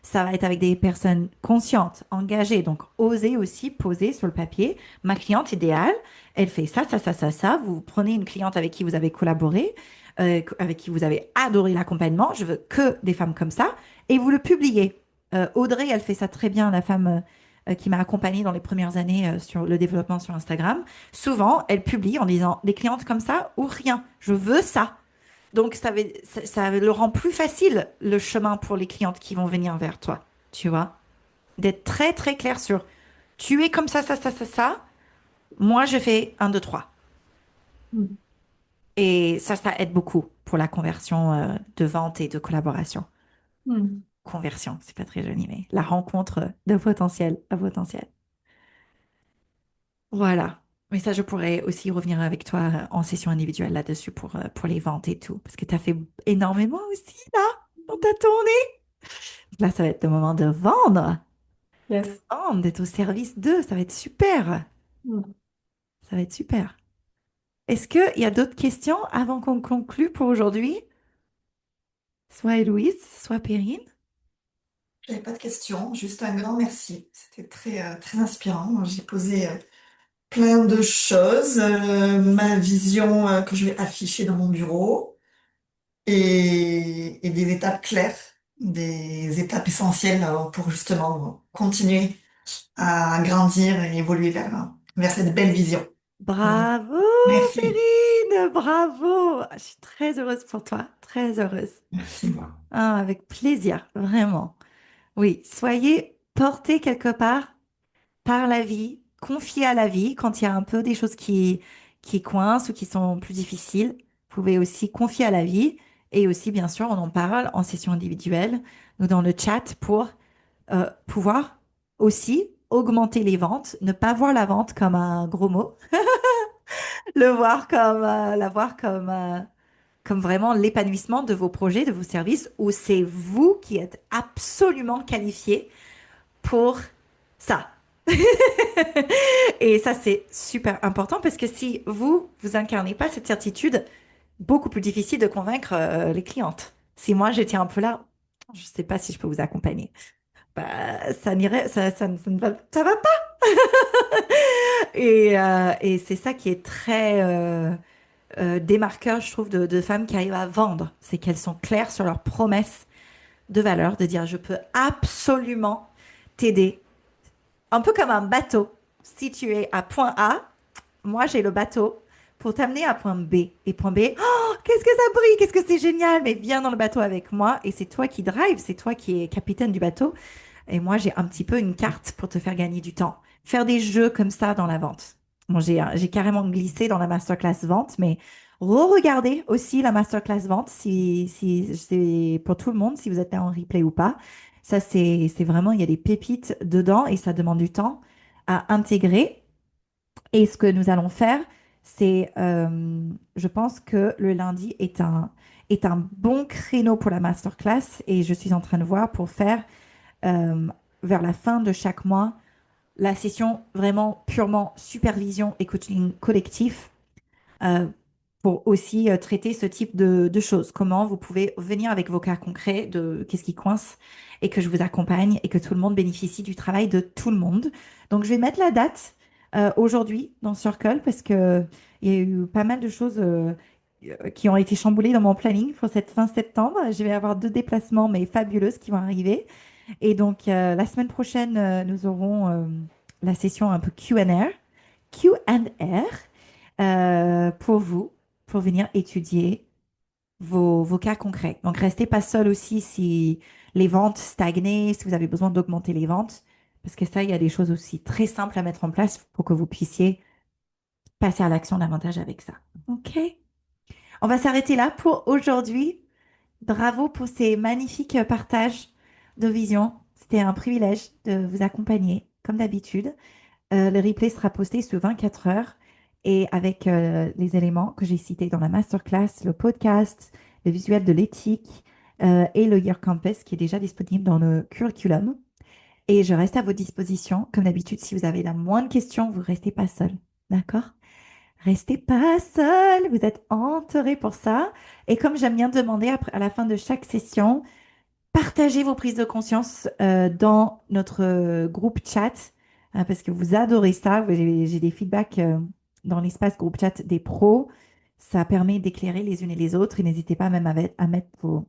ça va être avec des personnes conscientes, engagées. Donc, osez aussi poser sur le papier, ma cliente idéale, elle fait ça, ça, ça, ça, ça. Vous prenez une cliente avec qui vous avez collaboré, avec qui vous avez adoré l'accompagnement. Je veux que des femmes comme ça. Et vous le publiez. Audrey, elle fait ça très bien, la femme qui m'a accompagnée dans les premières années sur le développement sur Instagram. Souvent, elle publie en disant des clientes comme ça ou rien. Je veux ça. Donc, ça le rend plus facile, le chemin pour les clientes qui vont venir vers toi, tu vois. D'être très, très clair sur, tu es comme ça. Moi, je fais un 2 3. Mm. Et ça aide beaucoup pour la conversion de vente et de collaboration. Mm. Conversion, c'est pas très joli, mais la rencontre de potentiel à potentiel. Voilà. Mais ça, je pourrais aussi revenir avec toi en session individuelle là-dessus pour les ventes et tout. Parce que tu as fait énormément aussi, là, dans ta tournée. Là, ça va être le moment de vendre. Yes. Vendre, d'être au service d'eux. Ça va être super. Mm. Ça va être super. Est-ce qu'il y a d'autres questions avant qu'on conclue pour aujourd'hui? Soit Héloïse, soit Perrine. J'avais pas de questions, juste un grand merci. C'était très inspirant. J'ai posé plein de choses, ma vision que je vais afficher dans mon bureau et des étapes claires, des étapes essentielles pour justement continuer à grandir et évoluer vers cette belle vision. Donc, Bravo, merci. Perrine, bravo. Je suis très heureuse pour toi, très heureuse. Merci, moi. Ah, avec plaisir, vraiment. Oui, soyez portés quelque part par la vie, confiés à la vie quand il y a un peu des choses qui coincent ou qui sont plus difficiles. Vous pouvez aussi confier à la vie et aussi, bien sûr, on en parle en session individuelle ou dans le chat pour pouvoir aussi augmenter les ventes, ne pas voir la vente comme un gros mot, la voir comme vraiment l'épanouissement de vos projets, de vos services, où c'est vous qui êtes absolument qualifié pour ça. Et ça, c'est super important parce que si vous incarnez pas cette certitude, beaucoup plus difficile de convaincre les clientes. Si moi j'étais un peu là, je sais pas si je peux vous accompagner. Bah, ça n'irait, ça ne va, ça va pas. Et c'est ça qui est très démarqueur, je trouve, de femmes qui arrivent à vendre. C'est qu'elles sont claires sur leurs promesses de valeur, de dire je peux absolument t'aider. Un peu comme un bateau. Si tu es à point A, moi j'ai le bateau pour t'amener à point B. Et point B, oh, qu'est-ce que ça brille, qu'est-ce que c'est génial, mais viens dans le bateau avec moi. Et c'est toi qui drive, c'est toi qui es capitaine du bateau. Et moi, j'ai un petit peu une carte pour te faire gagner du temps. Faire des jeux comme ça dans la vente. Bon, j'ai carrément glissé dans la masterclass vente, mais re-regardez aussi la masterclass vente si c'est pour tout le monde, si vous êtes là en replay ou pas. Ça, c'est vraiment, il y a des pépites dedans et ça demande du temps à intégrer. Et ce que nous allons faire, c'est, je pense que le lundi est un bon créneau pour la masterclass et je suis en train de voir pour faire euh, vers la fin de chaque mois, la session vraiment purement supervision et coaching collectif euh, pour aussi traiter ce type de choses. Comment vous pouvez venir avec vos cas concrets de qu'est-ce qui coince et que je vous accompagne et que tout le monde bénéficie du travail de tout le monde. Donc, je vais mettre la date aujourd'hui dans Circle parce que il y a eu pas mal de choses qui ont été chamboulées dans mon planning pour cette fin septembre. Je vais avoir 2 déplacements, mais fabuleuses, qui vont arriver. Et donc, la semaine prochaine, nous aurons la session un peu Q&A, Q&R pour vous, pour venir étudier vos cas concrets. Donc, restez pas seul aussi si les ventes stagnaient, si vous avez besoin d'augmenter les ventes, parce que ça, il y a des choses aussi très simples à mettre en place pour que vous puissiez passer à l'action davantage avec ça. OK? On va s'arrêter là pour aujourd'hui. Bravo pour ces magnifiques partages de vision. C'était un privilège de vous accompagner, comme d'habitude. Le replay sera posté sous 24 heures et avec les éléments que j'ai cités dans la masterclass, le podcast, le visuel de l'éthique et le Year Campus qui est déjà disponible dans le curriculum. Et je reste à votre disposition. Comme d'habitude, si vous avez la moindre question, vous ne restez pas seul. D'accord? Restez pas seul. Vous êtes entouré pour ça. Et comme j'aime bien demander à la fin de chaque session, partagez vos prises de conscience dans notre groupe chat parce que vous adorez ça. J'ai des feedbacks dans l'espace groupe chat des pros. Ça permet d'éclairer les unes et les autres et n'hésitez pas même à mettre vos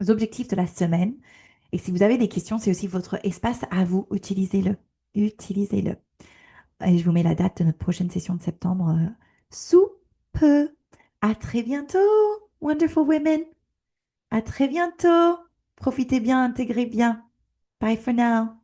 objectifs de la semaine. Et si vous avez des questions, c'est aussi votre espace à vous. Utilisez-le. Utilisez-le. Et je vous mets la date de notre prochaine session de septembre sous peu. À très bientôt. Wonderful women. À très bientôt. Profitez bien, intégrez bien. Bye for now.